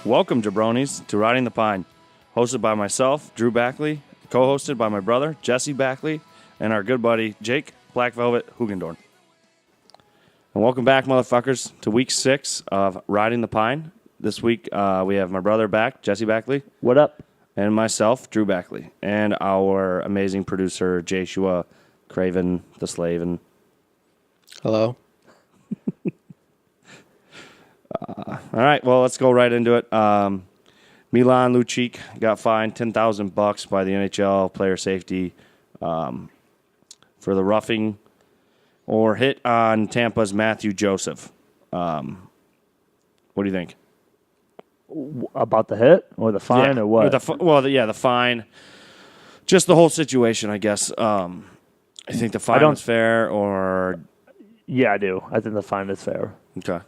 Welcome, jabronis, to Riding the Pine, hosted by myself, Drew Backley, co-hosted by my brother, Jesse Backley, and our good buddy, Jake Black Velvet Hugendorn. And welcome back, motherfuckers, to week 6 of Riding the Pine. This week, we have my brother back, Jesse Backley. What up? And myself, Drew Backley. And our amazing producer, Jashua Craven, the Slaven. Hello. All right, well, let's go right into it. Milan Lucic got fined $10,000 by the NHL player safety for the roughing or hit on Tampa's Mathieu Joseph. What do you think? About the hit or the fine or what? The fine. Just the whole situation, I guess. I think the fine is fair, or... Yeah, I do. I think the fine is fair. Okay.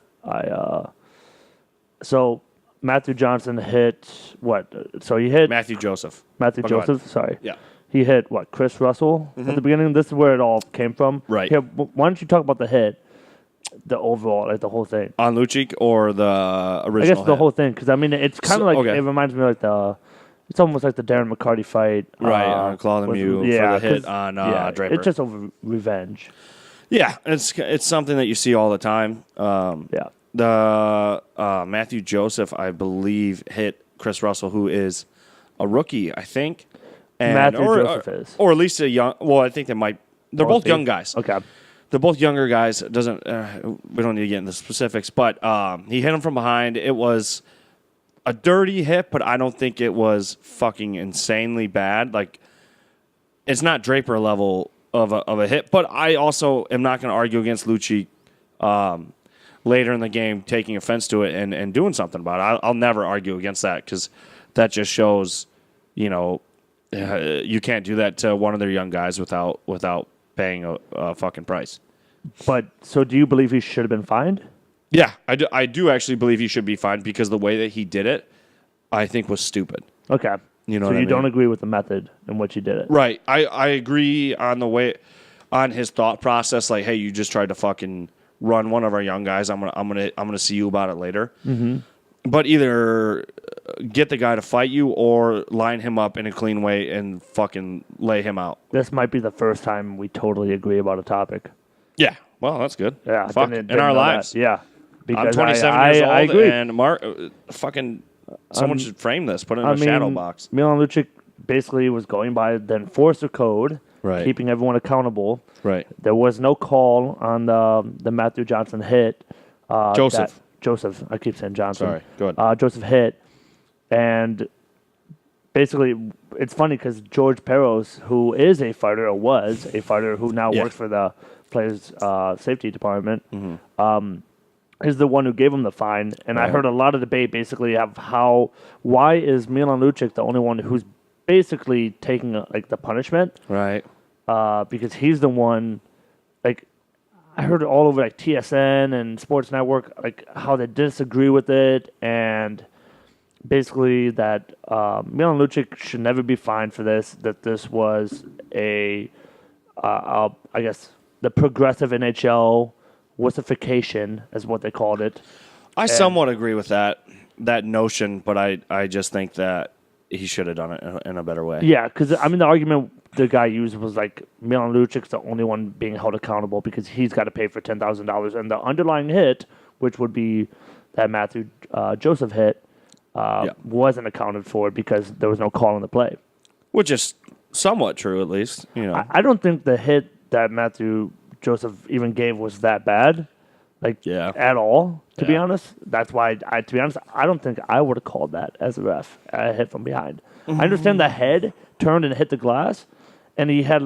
So Matthew Johnson hit what? So he hit Mathieu Joseph. Joseph. Sorry. Yeah. He hit what? Chris Russell at the beginning. This is where it all came from. Right. Here, why don't you talk about the hit, the overall, like the whole thing? On Lucic or the original? I guess the whole thing, because I mean, it's kind of it reminds me like it's almost like the Darren McCarty fight. Right. On Claude Lemieux for the hit on Draper. It's just over revenge. Yeah, it's something that you see all the time. Yeah. The Mathieu Joseph, I believe, hit Chris Russell, who is a rookie, I think. Joseph is. Or at least a young... Well, I think they might... They're both young guys. Okay. They're both younger guys. We don't need to get into specifics, but he hit him from behind. It was a dirty hit, but I don't think it was fucking insanely bad. Like, it's not Draper level of a hit, but I also am not going to argue against Lucic later in the game taking offense to it and doing something about it. I'll never argue against that, because that just shows, you can't do that to one of their young guys without paying a fucking price. But so do you believe he should have been fined? Yeah, I do actually believe he should be fined, because the way that he did it, I think, was stupid. Okay. You know so what you I don't mean? agree with the method in which he did it? Right. I agree on on his thought process. Like, hey, you just tried to fucking run one of our young guys. I'm gonna see you about it later. Mm-hmm. But either get the guy to fight you or line him up in a clean way and fucking lay him out. This might be the first time we totally agree about a topic. Yeah. Well, that's good. Yeah. Fuck. In our lives. That. Yeah. I'm 27 years old, I agree. and Mark, someone should frame this, put it in a shadow box. Milan Lucic basically was going by the enforcer code, right, keeping everyone accountable. Right. There was no call on the Matthew Johnson hit. Joseph. I keep saying Johnson. Sorry. Go ahead. Joseph hit. And basically, it's funny because George Peros, who is a fighter, or was a fighter, who now works for the players' safety department, is the one who gave him the fine. And I heard a lot of debate basically of why is Milan Lucic the only one who's basically taking the punishment? Right. Because he's the one, I heard it all over TSN and Sports Network, how they disagree with it, and basically that Milan Lucic should never be fined for this, that this was I guess, the progressive NHL wussification is what they called it. I somewhat agree with that notion, but I just think that he should have done it in a better way. Yeah, because, I mean, the argument the guy used was Milan Lucic's the only one being held accountable because he's got to pay for $10,000. And the underlying hit, which would be that Matthew Joseph hit, wasn't accounted for because there was no call on the play. Which is somewhat true, at least. I don't think the hit that Matthew Joseph even gave was that bad, at all, to be honest. That's why, to be honest, I don't think I would have called that as a ref, a hit from behind. I understand the head turned and hit the glass, and he had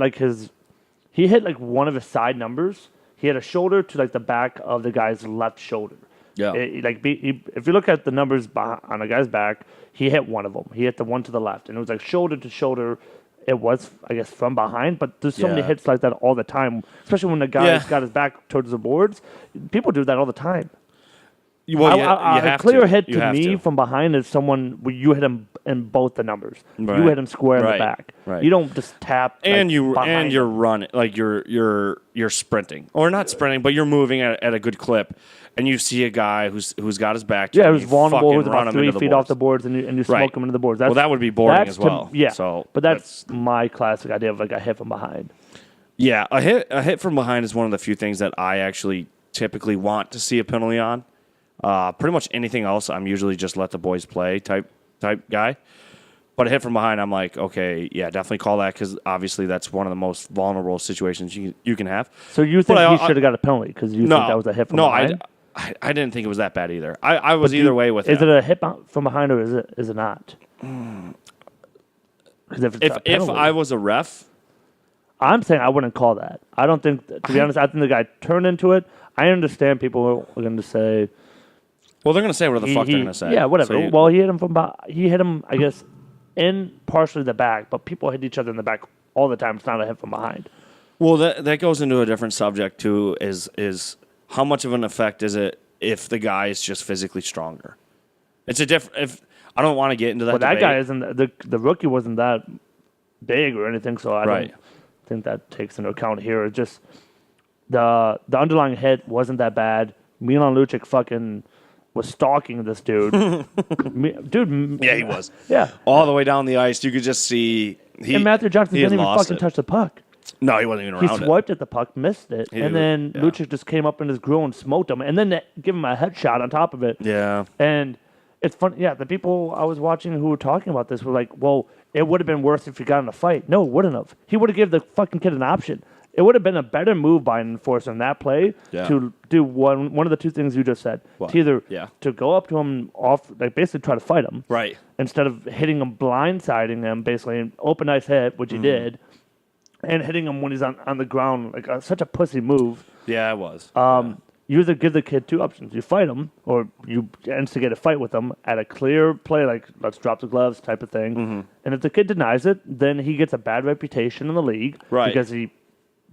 he hit one of his side numbers. He had a shoulder to the back of the guy's left shoulder. Yeah. If you look at the numbers on a guy's back, he hit one of them. He hit the one to the left, and it was shoulder to shoulder. It was, I guess, from behind, but there's so many hits like that all the time, especially when the guy's got his back towards the boards. People do that all the time. Well, you a have clear to. hit You to have me to. from behind is someone where you hit him in both the numbers. Right. You hit him square in the Right. back. Right. You don't just tap. And behind you're him. running, like you're sprinting, or not sprinting, but you're moving at a good clip, and you see a guy who's got his back. Yeah, to you, who's you vulnerable, fucking who's run about him into 3 the feet off the boards. boards, and you Right. smoke him into the boards. That's, Well, that would be boarding that's as well. Yeah, So but that's my classic idea of like a hit from behind. Yeah, a hit from behind is one of the few things that I actually typically want to see a penalty on. Pretty much anything else, I'm usually just let the boys play type guy. But a hit from behind, I'm like, okay, yeah, definitely call that, because obviously that's one of the most vulnerable situations you can have. So you think But he should have got a penalty because you think that was a hit from behind? I didn't think it was that bad either. I was either way with it. Is it a hit from behind or is it not? Because If I was a ref, I'm saying I wouldn't call that. I don't think, to be honest, I think the guy turned into it. I understand people are going to say, well, they're going to say whatever the fuck they're going to say. yeah, whatever. So Well, he hit him he hit him, I guess, in partially the back, but people hit each other in the back all the time. It's not a hit from behind. well, that goes into a different subject too. Is how much of an effect is it if the guy is just physically stronger? It's a different. If I don't want to get into that. But that debate. guy isn't, the rookie wasn't that big or anything, so I Right. don't think that takes into account here. It's just the underlying hit wasn't that bad. Milan Lucic fucking was stalking this dude. Dude. Yeah, he was. Yeah. All the way down the ice, you could just see. And Matthew Johnson he had didn't even lost fucking it. touch the puck. No, he wasn't even He around it. swiped at the puck, missed it, He and did, then yeah. Lucic just came up in his grill and smoked him, and then give him a headshot on top of it. Yeah. And it's funny, yeah, the people I was watching who were talking about this were like, well, it would have been worse if he got in a fight. No, it wouldn't have. He would have given the fucking kid an option. It would have been a better move by an enforcer in that play Yeah. to do one of the two things you just said. What? To either Yeah. to go up to him off, like basically try to fight him. Right. Instead of hitting him, blindsiding him, basically, an open ice hit, which he did, and hitting him when he's on the ground, like such a pussy move. Yeah, it was. You either give the kid two options. You fight him, or you instigate a fight with him at a clear play, like let's drop the gloves type of thing. Mm-hmm. And if the kid denies it, then he gets a bad reputation in the league. Right.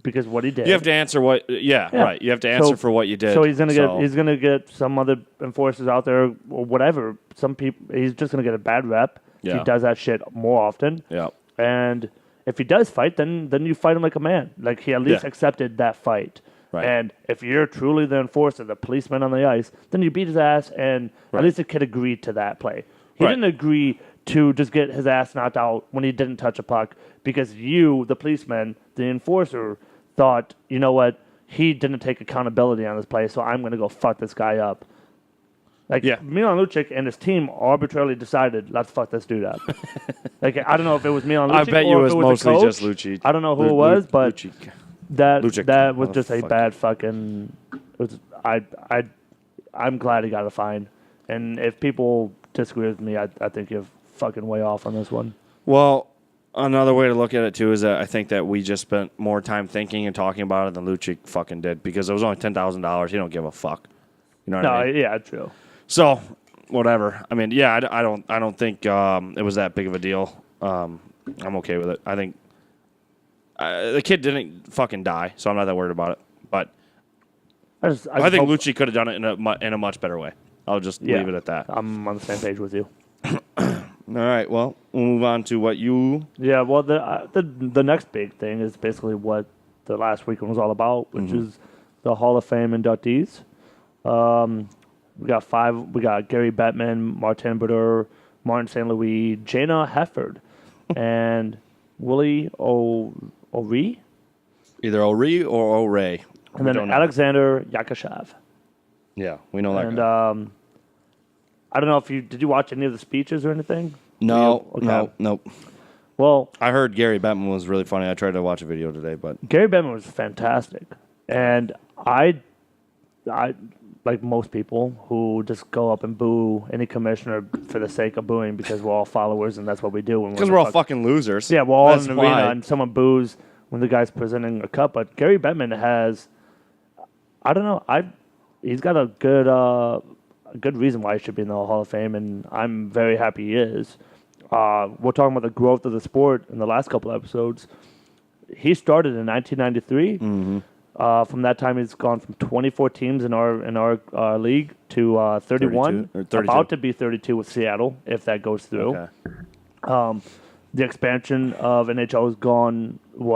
Because what he did. You have to answer what. Yeah, Yeah. right. You have to answer So- for what you did. So he's gonna get some other enforcers out there or whatever. Some people, he's just gonna get a bad rep. If Yeah. he does that shit more often. Yeah. And if he does fight, then you fight him like a man. Like he at least Yeah. accepted that fight. Right. And if you're truly the enforcer, the policeman on the ice, then you beat his ass, and Right. at least the kid agreed to that play. He Right. didn't agree to just get his ass knocked out when he didn't touch a puck because you, the policeman, the enforcer, thought, you know what, he didn't take accountability on this play, so I'm going to go fuck this guy up. Like, Yeah. Milan Lucic and his team arbitrarily decided, let's fuck this dude up. Like, I don't know if it was Milan Lucic I bet or you if was it was mostly the coach. just Lucic. I don't know who it was, but Lucic. that Lucic, was just a motherfucker. bad fucking. I'm glad he got a fine, and if people disagree with me, I think you're fucking way off on this one. Well, another way to look at it too is that I think that we just spent more time thinking and talking about it than Lucic fucking did, because it was only $10,000. He don't give a fuck. You know what I mean? Yeah, true. So, whatever. I mean, yeah, I don't think it was that big of a deal. I'm okay with it. I think the kid didn't fucking die, so I'm not that worried about it. But I I think hope- Lucci could have done it in a much better way. I'll just yeah, leave it at that. I'm on the same page with you. All right. Well, we'll move on to what you. Yeah, well, the next big thing is basically what the last weekend was all about, which is the Hall of Fame inductees. We got 5. We got Gary Bettman, Martin Brodeur, Martin St. Louis, Jana Hefford, and Willie O'Ree, Either O'Ree or O'Ray. and then Alexander Yakashev. Yeah, we know that And guy. I don't know if did you watch any of the speeches or anything? No, Okay. no. Well, I heard Gary Bettman was really funny. I tried to watch a video today, but Gary Bettman was fantastic, and I like most people who just go up and boo any commissioner for the sake of booing because we're all followers and that's what we do. because we're all fucking losers. Yeah, we're all That's in the why. arena and someone boos when the guy's presenting a cup. But Gary Bettman has, I don't know, he's got a good reason why he should be in the Hall of Fame, and I'm very happy he is. We're talking about the growth of the sport in the last couple episodes. He started in 1993. From that time, he's gone from 24 teams in our league to 31, 32. about to be 32 with Seattle if that goes through. Okay. The expansion of NHL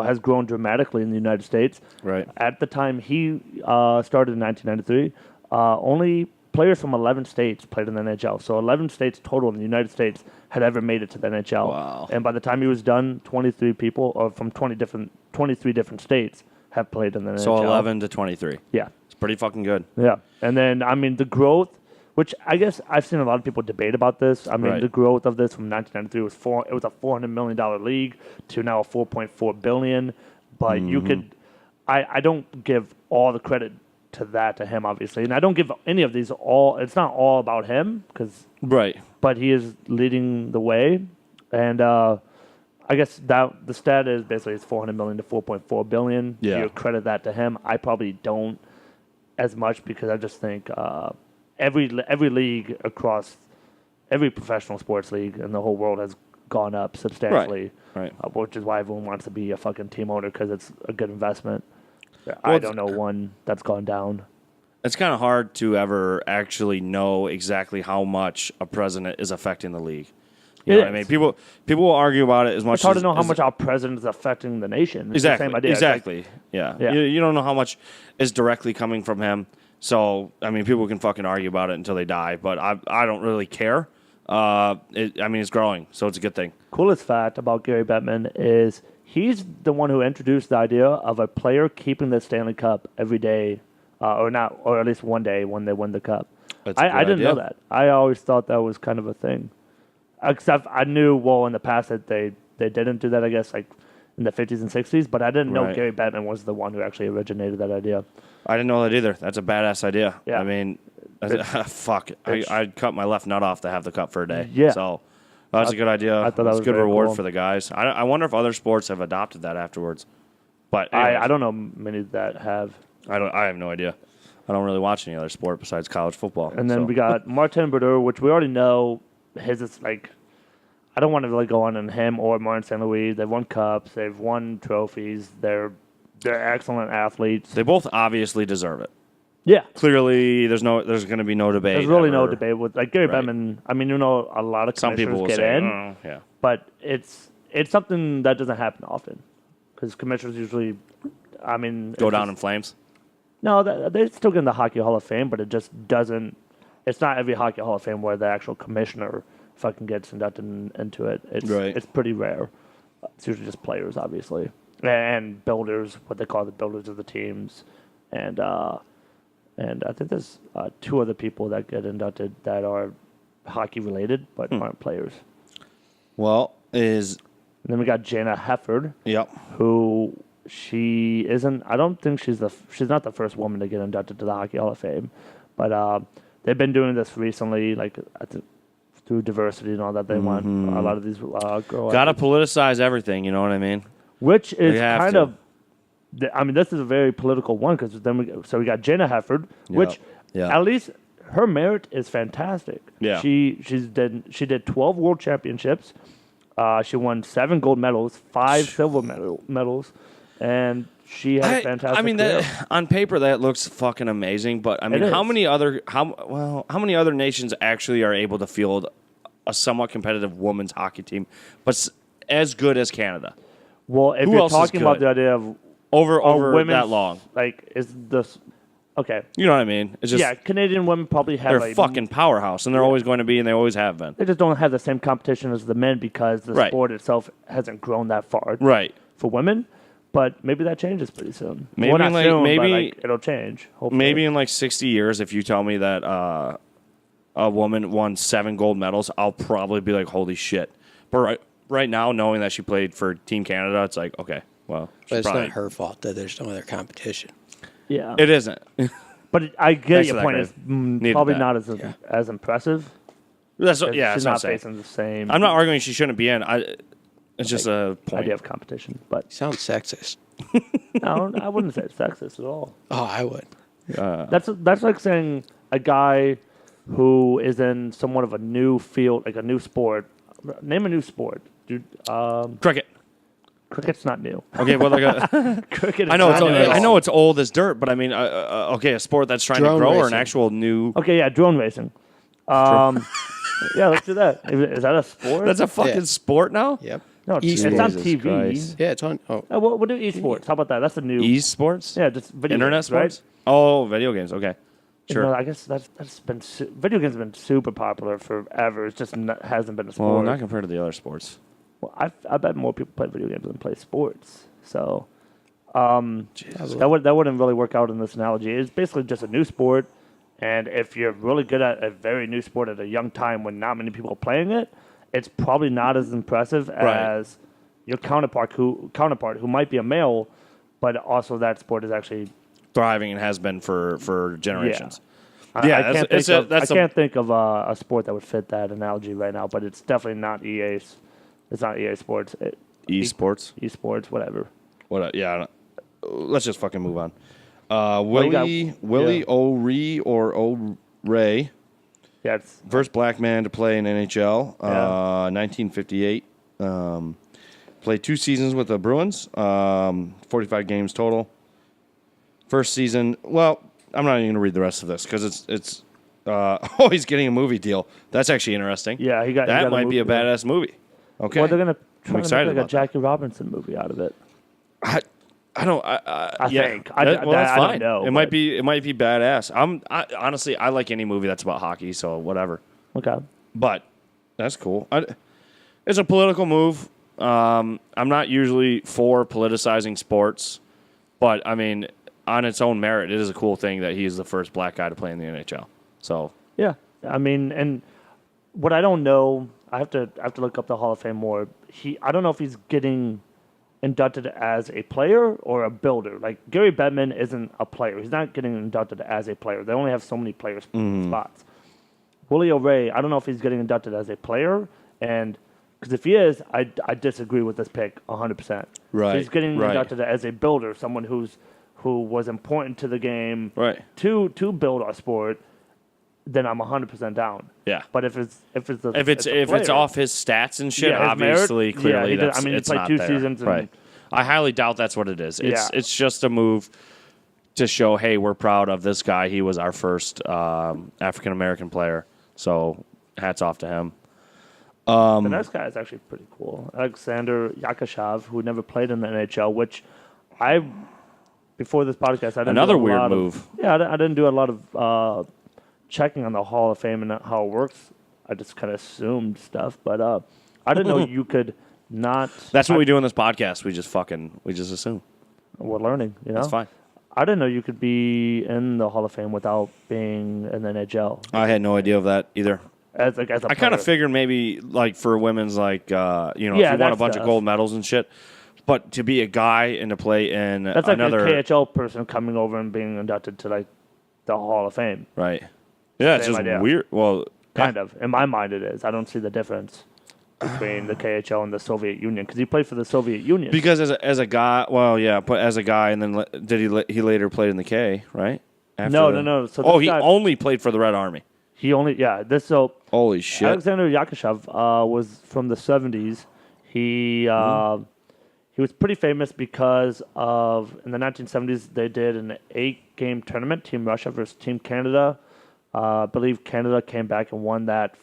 has grown dramatically in the United States. Right. At the time he started in 1993, only players from 11 states played in the NHL. So 11 states total in the United States had ever made it to the NHL. Wow. And by the time he was done, 23 people or from 23 different states have played in the NHL. So 11 to 23. Yeah. It's pretty fucking good. Yeah. And then, I mean, the growth, which I guess I've seen a lot of people debate about this. I mean, Right. the growth of this from 1993 it was a $400 million league to now a $4.4 billion. But you could, I don't give all the credit to him, obviously. And I don't give any of these it's not all about him, Right. but he is leading the way. And I guess that the stat is basically it's $400 million to $4.4 billion. Yeah. You credit that to him. I probably don't as much because I just think every league across every professional sports league in the whole world has gone up substantially. Right. Which is why everyone wants to be a fucking team owner because it's a good investment. Well, I don't know one that's gone down. It's kind of hard to ever actually know exactly how much a president is affecting the league. You know what I mean? People will argue about it as much. It's hard as, to know how as- much our president is affecting the nation. It's Exactly. the same idea. It's Exactly. Yeah. Yeah. You don't know how much is directly coming from him. So I mean, people can fucking argue about it until they die, but I don't really care. It's growing, so it's a good thing. Coolest fact about Gary Bettman is he's the one who introduced the idea of a player keeping the Stanley Cup every day, or at least one day when they win the cup. That's a good I didn't idea. know that. I always thought that was kind of a thing. Except I knew, in the past that they didn't do that, I guess, like in the 50s and 60s, but I didn't know Right. Gary Bettman was the one who actually originated that idea. I didn't know that either. That's a badass idea. Yeah. I mean, fuck. It's- I'd cut my left nut off to have the cup for a day. Yeah. So that's a good idea. I thought that That's was a good very reward cool. for the guys. I wonder if other sports have adopted that afterwards. But I anyways, don't know many that have. I have no idea. I don't really watch any other sport besides college football. And then so. we got Martin Brodeur, which we already know his is like. I don't want to really go on him or Martin St. Louis. They've won cups. They've won trophies. They're excellent athletes. They both obviously deserve it. Yeah. Clearly, there's going to be no debate. There's really no ever. debate with like Gary Right. Bettman. I mean, a lot of Some people commissioners will get say, in, oh, yeah. but it's something that doesn't happen often because commissioners usually, I mean, Go it's down just- in flames. No, they still get in the Hockey Hall of Fame, but it just doesn't. It's not every Hockey Hall of Fame where the actual commissioner fucking gets inducted into it. Right. It's pretty rare. It's usually just players, obviously, and builders, what they call the builders of the teams, and I think there's two other people that get inducted that are hockey related but aren't players. Well, And then we got Jana Hefford, yep. who she isn't. I don't think she's not the first woman to get inducted to the Hockey Hall of Fame, but they've been doing this recently, like I think through diversity and all that. They want a lot of these girls. Got to politicize everything. You know what I mean? Which is They have kind to. of. I mean, this is a very political one because then we got Jana Hefford, which Yeah. at least her merit is fantastic. Yeah. She did 12 world championships. She won 7 gold medals, 5 silver medals, and she had a fantastic. I mean, career. on paper that looks fucking amazing, but I mean, It how is. many other nations actually are able to field a somewhat competitive women's hockey team, but as good as Canada Well, if Who you're else is talking about good? the idea of over women's, that long? like is this okay? You know what I mean? It's just Yeah, Canadian women probably have they're a a fucking powerhouse, and they're always going to be, and they always have been. They just don't have the same competition as the men because the Right. sport itself hasn't grown that far Right. for women. But maybe that changes pretty soon. Maybe well, not in, like, soon, but maybe- like, it'll change. Hopefully. Maybe in like 60 years, if you tell me that a woman won 7 gold medals, I'll probably be like, holy shit. But right now, knowing that she played for Team Canada, it's like, okay, well, But it's probably, not her fault that there's no other competition. Yeah, It isn't. but I get Thanks your for that, point. Greg. It's Needed probably that. not as Yeah. as impressive. That's She's that's what I'm not saying. facing the same I'm not arguing she shouldn't be in. It's just a point. idea of competition. But Sounds sexist. no, I wouldn't say it's sexist at all. Oh, I would. That's like saying a guy who is in somewhat of a new field, like a new sport. Name a new sport, dude. Cricket. Cricket's not new. Okay, well, like a, Cricket. Is I know not new at I all. know it's old as dirt, but I mean, okay, a sport that's trying Drone to grow or an racing. actual new. Okay, yeah, drone racing. Yeah, let's do that. Is that a sport? That's a fucking Yeah. sport now. Yep. no. It's on Jesus TV. Christ. Yeah, it's on. Oh, We'll do esports. How about that? That's a new. E-sports. Yeah, just video Internet games, sports. right? Oh, video games. Okay, You sure. know, I guess that's been video games have been super popular forever. It just hasn't been a sport. Well, not compared to the other sports. Well, I bet more people play video games than play sports. So that wouldn't really work out in this analogy. It's basically just a new sport, and if you're really good at a very new sport at a young time when not many people are playing it, it's probably not as impressive as your counterpart who might be a male, but also that sport is actually Thriving and has been for generations. I that's can't think of a sport that would fit that analogy right now, but it's definitely not EA. It's not EA Sports. esports. Esports, whatever. What? Yeah. I don't- Let's just fucking move on. you Willie yeah. O'Ree or O'Ray, Yeah, it's first black man to play in NHL. Yeah. 1958. Played 2 seasons with the Bruins. 45 games total. First season. Well, I'm not even going to read the rest of this because it's. Oh, he's getting a movie deal. That's actually interesting. yeah. He got that he got might be a movie. badass movie. Okay. Well, they're gonna try to excited make like a about Jackie Robinson movie out of it. I don't. I yeah. think. I Well, that's don't fine. know, It might but- be. It might be badass. Honestly, I like any movie that's about hockey. So whatever. Okay. But that's cool. It's a political move. I'm not usually for politicizing sports, but I mean, on its own merit, it is a cool thing that he's the first black guy to play in the NHL. So Yeah. I mean, and what I don't know, I have to look up the Hall of Fame more. I don't know if he's getting inducted as a player or a builder. Like Gary Bettman isn't a player. He's not getting inducted as a player. They only have so many players spots. Willie O'Ree, I don't know if he's getting inducted as a player, and because if he is, I disagree with this pick 100%. Right, If he's getting right. inducted as a builder, someone who was important to the game, right. to build our sport, then I'm 100% down. Yeah. But if it's If it's off his stats and shit, Yeah, his merit, obviously, yeah, clearly, he did- that's I mean, he it's played not 2 there. seasons and- right. I highly doubt that's what it is. Yeah. It's just a move to show, hey, we're proud of this guy. He was our first African American player. So hats off to him. the next guy is actually pretty cool. Alexander Yakashov, who never played in the NHL, which before this podcast, I didn't Another do a weird lot of- move. Yeah, I didn't do a lot of checking on the Hall of Fame and how it works. I just kind of assumed stuff, but I didn't know you could not. That's what we do in this podcast. We just assume. We're learning, you know. That's fine. I didn't know you could be in the Hall of Fame without being in the NHL I had no idea of that either. as a I kind player. of figured maybe like for women's if Yeah, you won a that bunch of stuff. gold medals and shit, but to be a guy and to play in That's like another a KHL person coming over and being inducted to like the Hall of Fame. right, yeah, it's Same just idea. weird. Well, Kind of. In my mind, it is. I don't see the difference between the KHL and the Soviet Union because he played for the Soviet Union. because as a guy, well, yeah, but as a guy, and then he later played in the K, right? After No. So oh, this he guy- only played for the Red Army. He only Holy shit! Alexander Yakashov was from the 70s. He was pretty famous because of in the 1970s they did an 8-game tournament, Team Russia versus Team Canada. I believe Canada came back and won that.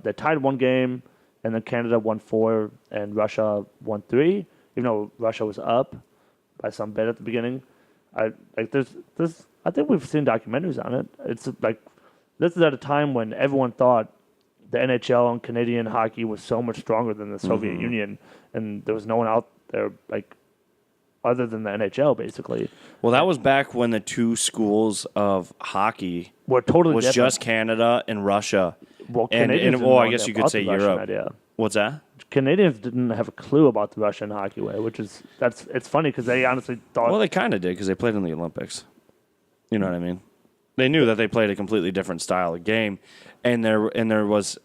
They tied 1 game, and then Canada won 4, and Russia won 3. Even though Russia was up by some bit at the beginning, I think we've seen documentaries on it. It's like this is at a time when everyone thought the NHL and Canadian hockey was so much stronger than the Soviet Union, and there was no one out there like other than the NHL, basically. Well, that was back when the 2 schools of hockey We're totally was different. just Canada and Russia. Well, and Canadians well, I didn't guess know you could about say the Russian Europe. idea. What's that? Canadians didn't have a clue about the Russian hockey way, it's funny because they honestly thought. Well, they kind of did because they played in the Olympics. You know what I mean? They knew that they played a completely different style of game, and there was,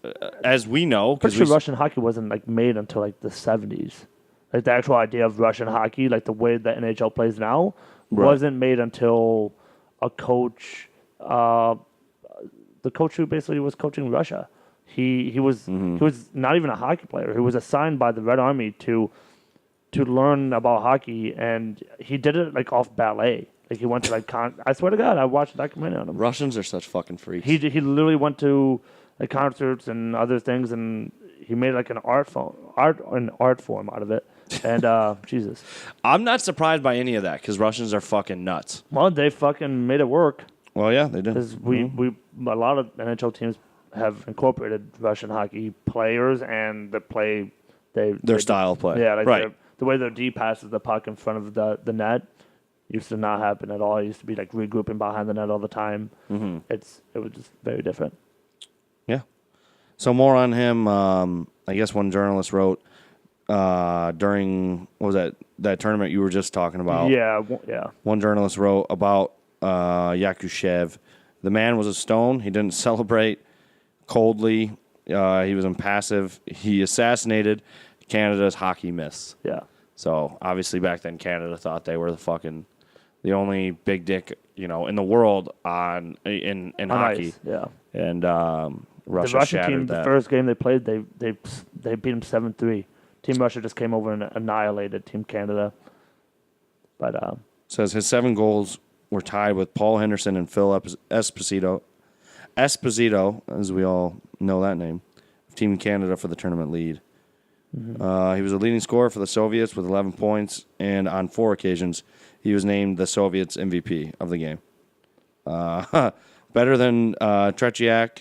as we know, pretty sure Russian hockey wasn't like made until like the 70s. Like the actual idea of Russian hockey, like the way the NHL plays now, wasn't made until a coach, the coach who basically was coaching Russia. He was not even a hockey player. He was assigned by the Red Army to to learn about hockey, and he did it like off ballet. Like he went to like I swear to God, I watched a documentary on him. Russians are such fucking freaks. He literally went to like concerts and other things, and he made like an art form out of it. And Jesus, I'm not surprised by any of that because Russians are fucking nuts. well, they fucking made it work. Well, yeah, they do. Because a lot of NHL teams have incorporated Russian hockey players and Their style of play. Yeah, like right. the way their D passes the puck in front of the net used to not happen at all. It used to be like regrouping behind the net all the time. Mm-hmm. It was just very different. Yeah. So more on him. I guess one journalist wrote during what was that tournament you were just talking about? Yeah. One journalist wrote about Yakushev. The man was a stone. He didn't celebrate coldly. He was impassive. He assassinated Canada's hockey myths. Yeah. So obviously back then Canada thought they were the only big dick, in the world in hockey. Ice, yeah. And The Russia Russian shattered team, that. the first game they played, they beat them 7-3. Team Russia just came over and annihilated Team Canada. But Says his 7 goals were tied with Paul Henderson and Phil Esposito. Esposito, as we all know that name, of Team Canada for the tournament lead. Mm-hmm. He was a leading scorer for the Soviets with 11 points, and on 4 occasions, he was named the Soviets MVP of the game. Better than Tretiak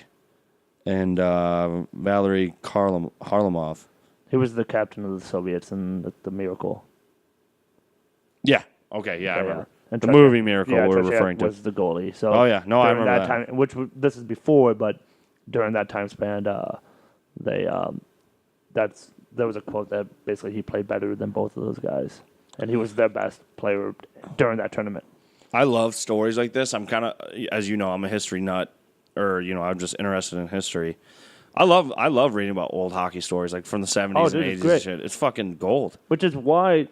and Valery Harlamov. he was the captain of the Soviets in the Miracle. Yeah. Okay. Yeah, I remember. And The movie Miracle we're Tretiak referring to. was the goalie. So Oh, yeah. No, I during remember that. time, this is before, but during that time span, there was a quote that basically he played better than both of those guys, and he was their best player during that tournament. I love stories like this. I'm kind of, as you know, I'm a history nut, or I'm just interested in history. I love reading about old hockey stories, like from the 70s and 80s and shit. It's fucking gold. Which is why.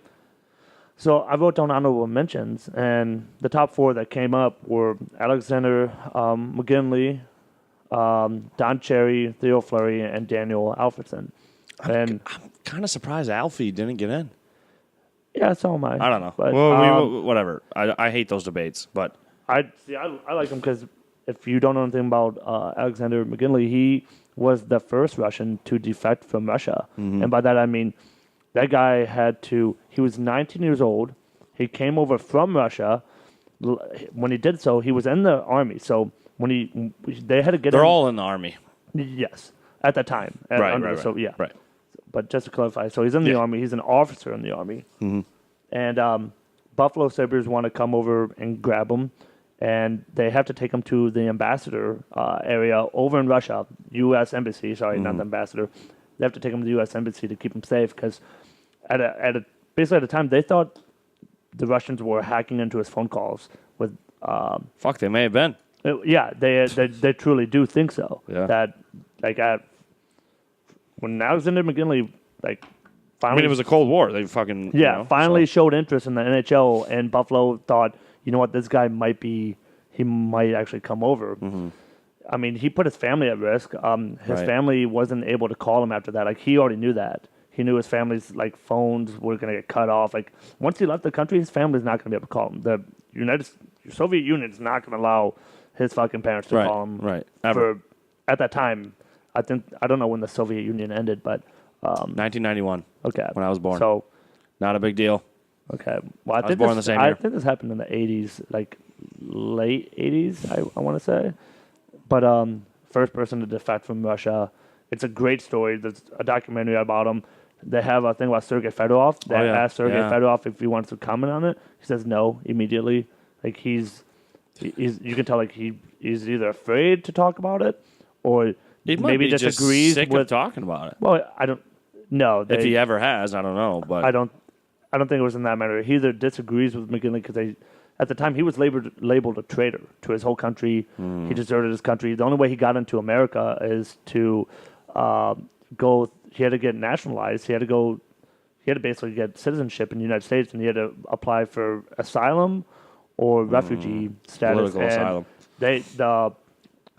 So I wrote down honorable mentions, and the top 4 that came up were Alexander McGinley, Don Cherry, Theo Fleury, and Daniel Alfredson. And I'm kind of surprised Alfie didn't get in. yeah, so am I. I don't know. But, Whatever. I hate those debates, but I like him because if you don't know anything about Alexander McGinley, he was the first Russian to defect from Russia. Mm-hmm. And by that I mean that guy he was 19 years old. He came over from Russia. When he did so, he was in the army. So they had to get they're all in the army. Yes, at that time. Right. So, yeah. Right. But just to clarify, so he's in the army. He's an officer in the army. Mm-hmm. And Buffalo Sabres want to come over and grab him. And they have to take him to the ambassador area over in Russia, U.S. Embassy. Sorry, not the ambassador. They have to take him to the U.S. Embassy to keep him safe because basically at the time, they thought the Russians were hacking into his phone calls with... Fuck, they may have been. They truly do think so. Yeah. That, when Alexander McGinley, finally... I mean, it was a Cold War. They fucking... finally showed interest in the NHL, and Buffalo thought, you know what, this guy he might actually come over. Mm-hmm. I mean, he put his family at risk. His family wasn't able to call him after that. He already knew that. He knew his family's, phones were going to get cut off. Once he left the country, his family's not going to be able to call him. The Soviet Union is not going to allow his fucking parents to call him. Right. At that time, I don't know when the Soviet Union ended, but... 1991. Okay. When I was born. So... Not a big deal. Okay. Well, I was born the same year. I think this happened in the 80s, late 80s, I want to say. But first person to defect from Russia. It's a great story. There's a documentary about him. They have a thing about Sergei Fedorov. They asked Sergei Fedorov if he wants to comment on it. He says no immediately. You can tell he's either afraid to talk about it or maybe disagrees with talking about it. Well, I don't know. If he ever has, I don't know. But I don't think it was in that matter. He either disagrees with McGinley because at the time he was labeled a traitor to his whole country. He deserted his country. The only way he got into America is to go. He had to get nationalized. He had to basically get citizenship in the United States, and he had to apply for asylum or refugee status. Political asylum.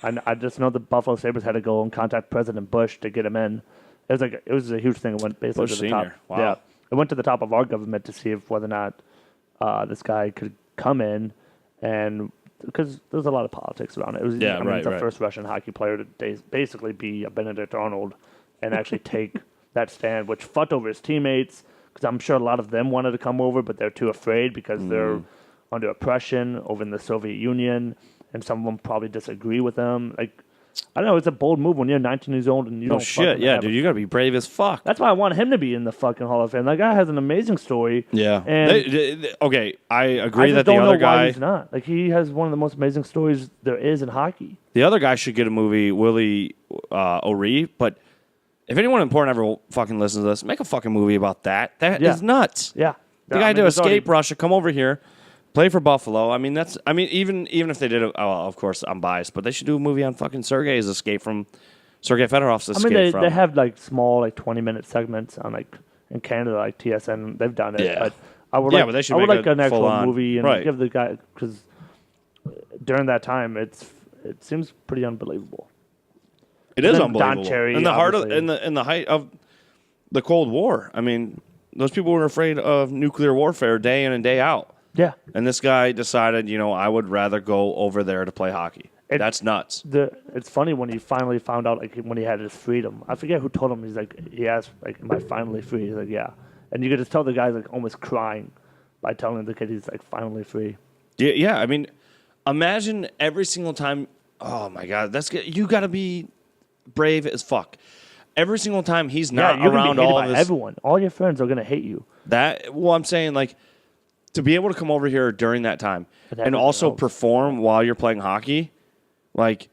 I just know the Buffalo Sabres had to go and contact President Bush to get him in. It was a huge thing. It went basically Bush to the top. Sr. Wow. Yeah. it went to the top of our government to see if whether or not this guy could come in, and because there's a lot of politics around it. It was he's the first Russian hockey player to basically be a Benedict Arnold and actually take that stand, which fucked over his teammates, because I'm sure a lot of them wanted to come over, but they're too afraid because they're under oppression over in the Soviet Union, and some of them probably disagree with them. Like, I don't know, it's a bold move when you're 19 years old and you don't shit, yeah, dude, you gotta be brave as fuck. That's why I want him to be in the fucking Hall of Fame. That guy has an amazing story. Yeah. And Okay, I agree I that just don't the other know why guy... he's not. Like, he has one of the most amazing stories there is in hockey. The other guy should get a movie, Willie O'Ree, but if anyone important ever fucking listens to this, make a fucking movie about that. That is nuts. Yeah. The guy to escape Russia, come over here, play for Buffalo. I mean, even if they did it, of course, I'm biased, but they should do a movie on fucking Sergei's escape from Sergei Fedorov's escape from. They have like small, like 20-minute segments on like in Canada, like TSN. They've done it. Yeah. But I would but they should make like an actual full-on movie and right. give the guy, because during that time, it seems pretty unbelievable. It is Don unbelievable. Cherry, in the heart of obviously. in the height of the Cold War. I mean, those people were afraid of nuclear warfare day in and day out. Yeah. And this guy decided, I would rather go over there to play hockey. That's nuts. It's funny when he finally found out, like, when he had his freedom. I forget who told him. He asked, like, am I finally free? He's like, yeah. And you could just tell the guy's, like, almost crying by telling the kid he's, like, finally free. Yeah. I mean, imagine every single time. Oh my God, you got to be brave as fuck. Every single time he's not you're around gonna be hated all by of his. everyone. All your friends are gonna hate you. I'm saying, like, to be able to come over here during that time and also else. perform while you're playing hockey, like,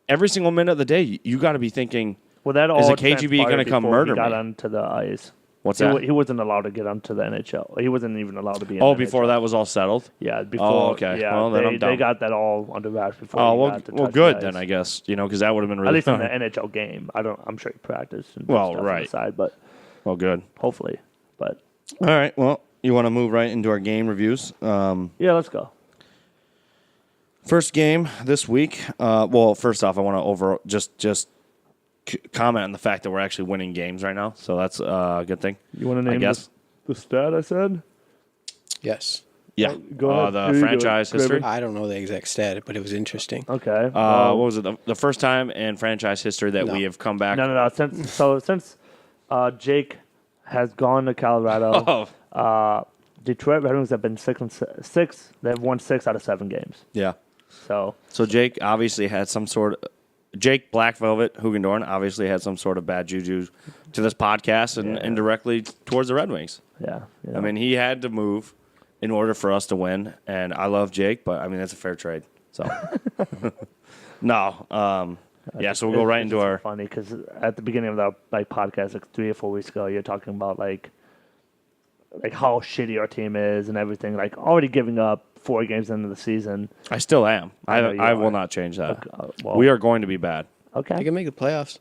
every single minute of the day, you got to be thinking, Well, that all is the KGB going to come murder he got me? onto the ice. What's that? He wasn't allowed to get onto the NHL. He wasn't even allowed to be in Oh, the before NHL. that was all settled? Yeah, before. Oh, okay. Yeah, Well, then I'm dumb. they got that all under wraps before. Oh, he got to touch good the then, ice. I guess, because that would have been really At least in fun. the NHL game. I'm sure he practiced. And Well, stuff on right. the side, but Well, good. hopefully. But All right. Well, you want to move right into our game reviews? yeah, let's go. First game this week. Well, first off, I want to just comment on the fact that we're actually winning games right now, so that's a good thing. You want to I name guess. the stat I said? Yes. Yeah. Go ahead. The Here you go. franchise history. I don't know the exact stat, but it was interesting. Okay. What was it? The first time in franchise history that No. we have come back. No. Since Jake has gone to Colorado, Oh, Detroit Red Wings have been 6-6. They've won 6 out of 7 games. yeah. So So Jake obviously had some sort of Black Velvet Hugendorn obviously had some sort of bad juju to this podcast and indirectly towards the Red Wings. yeah, I mean, he had to move in order for us to win, and I love Jake, but I mean that's a fair trade. So no, yeah. So we'll go right into our. funny because at the beginning of the podcast, like 3 or 4 weeks ago, you're talking about like how shitty our team is and everything. Like already giving up 4 games into the season. I still am. know you I are. will not change that. Well, We are going to be bad. They okay. can make the playoffs.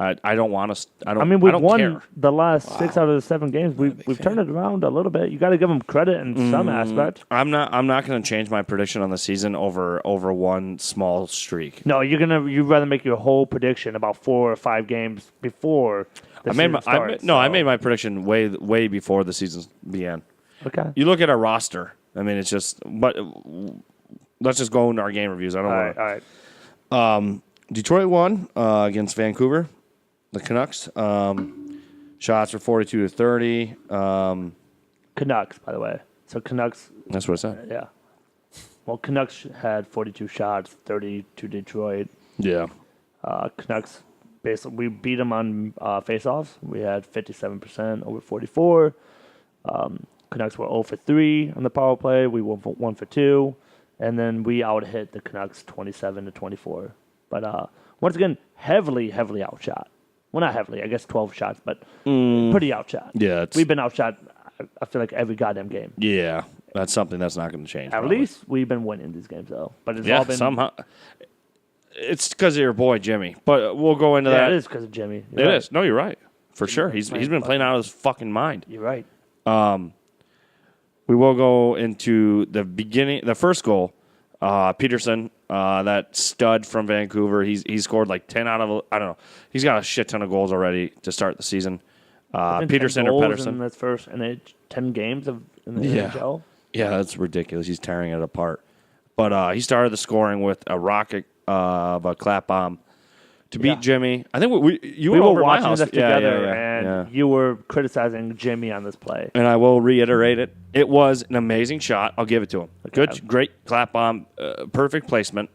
I don't want to. I I we've don't won care. the last 6 out of the 7 games. big We've fan. turned it around a little bit. You got to give them credit in some aspect. I'm not going to change my prediction on the season over one small streak. No, you'd rather make your whole prediction about 4 or 5 games before the season starts. I made my prediction way before the season began. Okay. You look at our roster. I mean, it's just. But let's just go into our game reviews. I don't All want. right. Detroit won against Vancouver, the Canucks. Shots were 42-30. Canucks, by the way. So Canucks, That's what it said. yeah. Well, Canucks had 42 shots, 30 to Detroit. Yeah. Canucks, basically, we beat them on face-offs. We had 57% over 44. Canucks were 0 for 3 on the power play. We were 1 for 2. And then we out-hit the Canucks 27-24. But once again, heavily outshot. Well, not heavily. I guess 12 shots, but pretty outshot. Yeah, We've been outshot, I feel like, every goddamn game. Yeah, that's something that's not going to change. At probably. least we've been winning these games, though. But it's Yeah, all been... somehow. It's because of your boy Jimmy, but we'll go into Yeah, that. it is because of Jimmy. It is. No, you're right. For sure. He's been playing out of his fucking mind. You're right. We will go into the first goal. Peterson, that stud from Vancouver, he scored like 10 out of, I don't know. He's got a shit ton of goals already to start the season. Peterson 10 or goals Pedersen. in his first 10 games in the Yeah. NHL. Yeah, that's ridiculous. He's tearing it apart. But he started the scoring with a rocket of a clap bomb to beat Jimmy. I think you We were were over my watching house this together, yeah. and you were criticizing Jimmy on this play. And I will reiterate it. It was an amazing shot. I'll give it to him. Good, great clap bomb, perfect placement.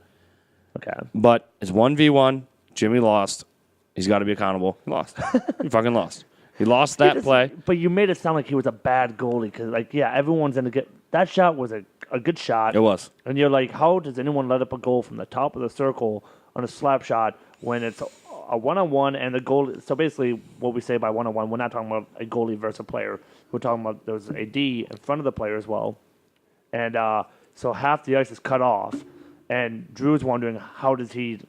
Okay. But it's 1v1. Jimmy lost. He's got to be accountable. He lost. He fucking lost. He lost that play. But you made it sound like he was a bad goalie because, everyone's going to get that shot was a good shot. It was. And you're like, how does anyone let up a goal from the top of the circle on a slap shot when it's a one-on-one and the goal? So basically, what we say by one-on-one, we're not talking about a goalie versus a player. We're talking about there's a D in front of the player as well. And so half the ice is cut off. And Drew's wondering how does he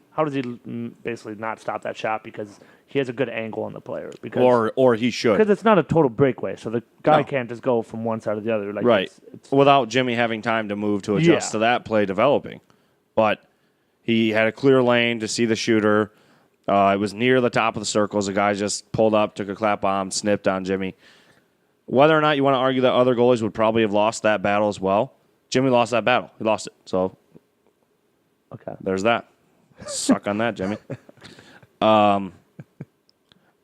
basically not stop that shot because he has a good angle on the player. Because, or he should. Because it's not a total breakaway, so the guy can't just go from one side to the other. Like right. It's, without Jimmy having time to move to adjust to that play developing. But he had a clear lane to see the shooter. It was near the top of the circles. The guy just pulled up, took a clap bomb, snipped on Jimmy. Whether or not you want to argue that other goalies would probably have lost that battle as well, Jimmy lost that battle. He lost it. So there's that. Suck on that, Jimmy.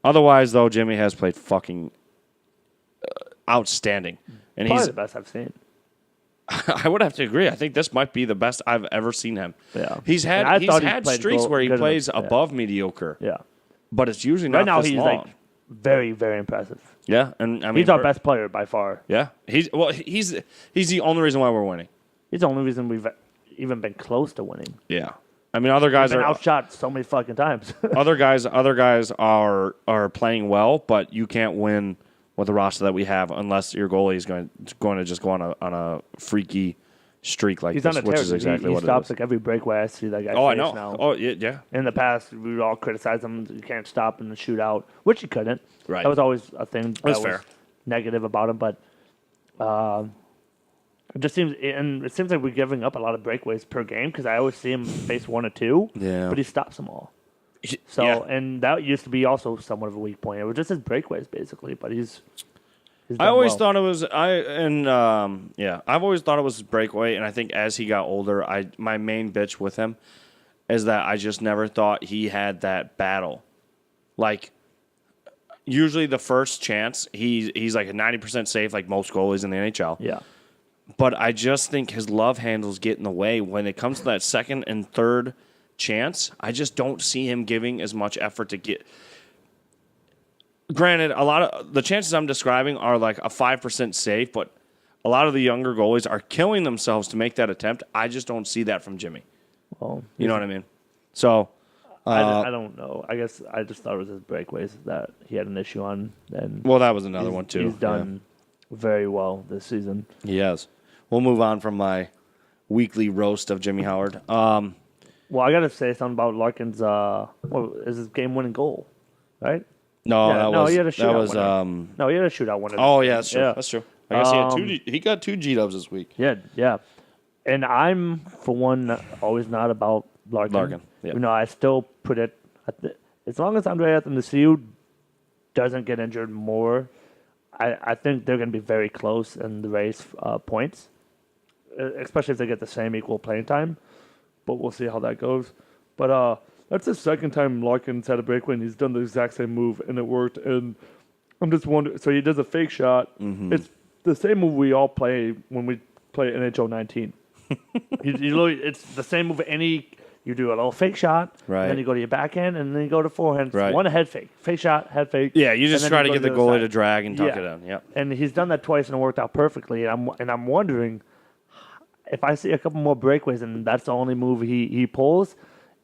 Otherwise, though, Jimmy has played fucking outstanding. And probably he's the best I've seen. I would have to agree. I think this might be the best I've ever seen him. Yeah. He's had streaks where he plays above mediocre. Yeah. But it's usually not right now this he's long. like very, very impressive. Yeah, and I mean he's our best player by far. Yeah. He's the only reason why we're winning. He's the only reason we've even been close to winning. Yeah. I mean, other guys We've been are outshot so many fucking times. other guys are playing well, but you can't win with the roster that we have unless your goalie is going to just go on a freaky streak like He's this, on a which tear. is exactly he what stops it is. like every breakaway I see that guy. Oh, I know. Now. Oh, yeah. In the past, we would all criticize him. You can't stop in the shootout, which he couldn't. Right. That was always a thing that was fair. negative about him. But it seems like we're giving up a lot of breakaways per game because I always see him face one or two. Yeah. But he stops them all. So and that used to be also somewhat of a weak point. It was just his breakaways basically, but he's I always thought it was I've always thought it was his breakaway, and I think as he got older, my main bitch with him is that I just never thought he had that battle. Like usually the first chance, he's like a 90% safe like most goalies in the NHL. Yeah. But I just think his love handles get in the way when it comes to that second and third chance. I just don't see him giving as much effort to get. Granted, a lot of the chances I'm describing are like a 5% safe, but a lot of the younger goalies are killing themselves to make that attempt. I just don't see that from Jimmy. Well, you know what I mean? So I don't know. I guess I just thought it was his breakaways that he had an issue on. And that was another one too. He's done very well this season. He has. We'll move on from my weekly roast of Jimmy Howard. Well, I got to say something about Larkin's. Is his game-winning goal, right? No, he had a shootout. No, he had a shootout winner. Oh yeah, that's true. Yeah. That's true. I guess he got two G-dubs this week. Yeah. And I'm, for one, always not about Larkin. Yeah. I still put it as long as Andre Athanasiou doesn't get injured more, I think they're going to be very close in the race points, especially if they get the same equal playing time. But we'll see how that goes. But that's the second time Larkin's had a breakaway, and he's done the exact same move, and it worked. And I'm just wondering. So he does a fake shot. Mm-hmm. It's the same move we all play when we play NHL 19. It's the same move. You do a little fake shot, right? And then you go to your backhand, and then you go to forehand. Right. One head fake shot, head fake. Yeah, you just try to get the goalie to drag and tuck it in. Yep. And he's done that twice, and it worked out perfectly. And I'm wondering if I see a couple more breakaways, and that's the only move he pulls,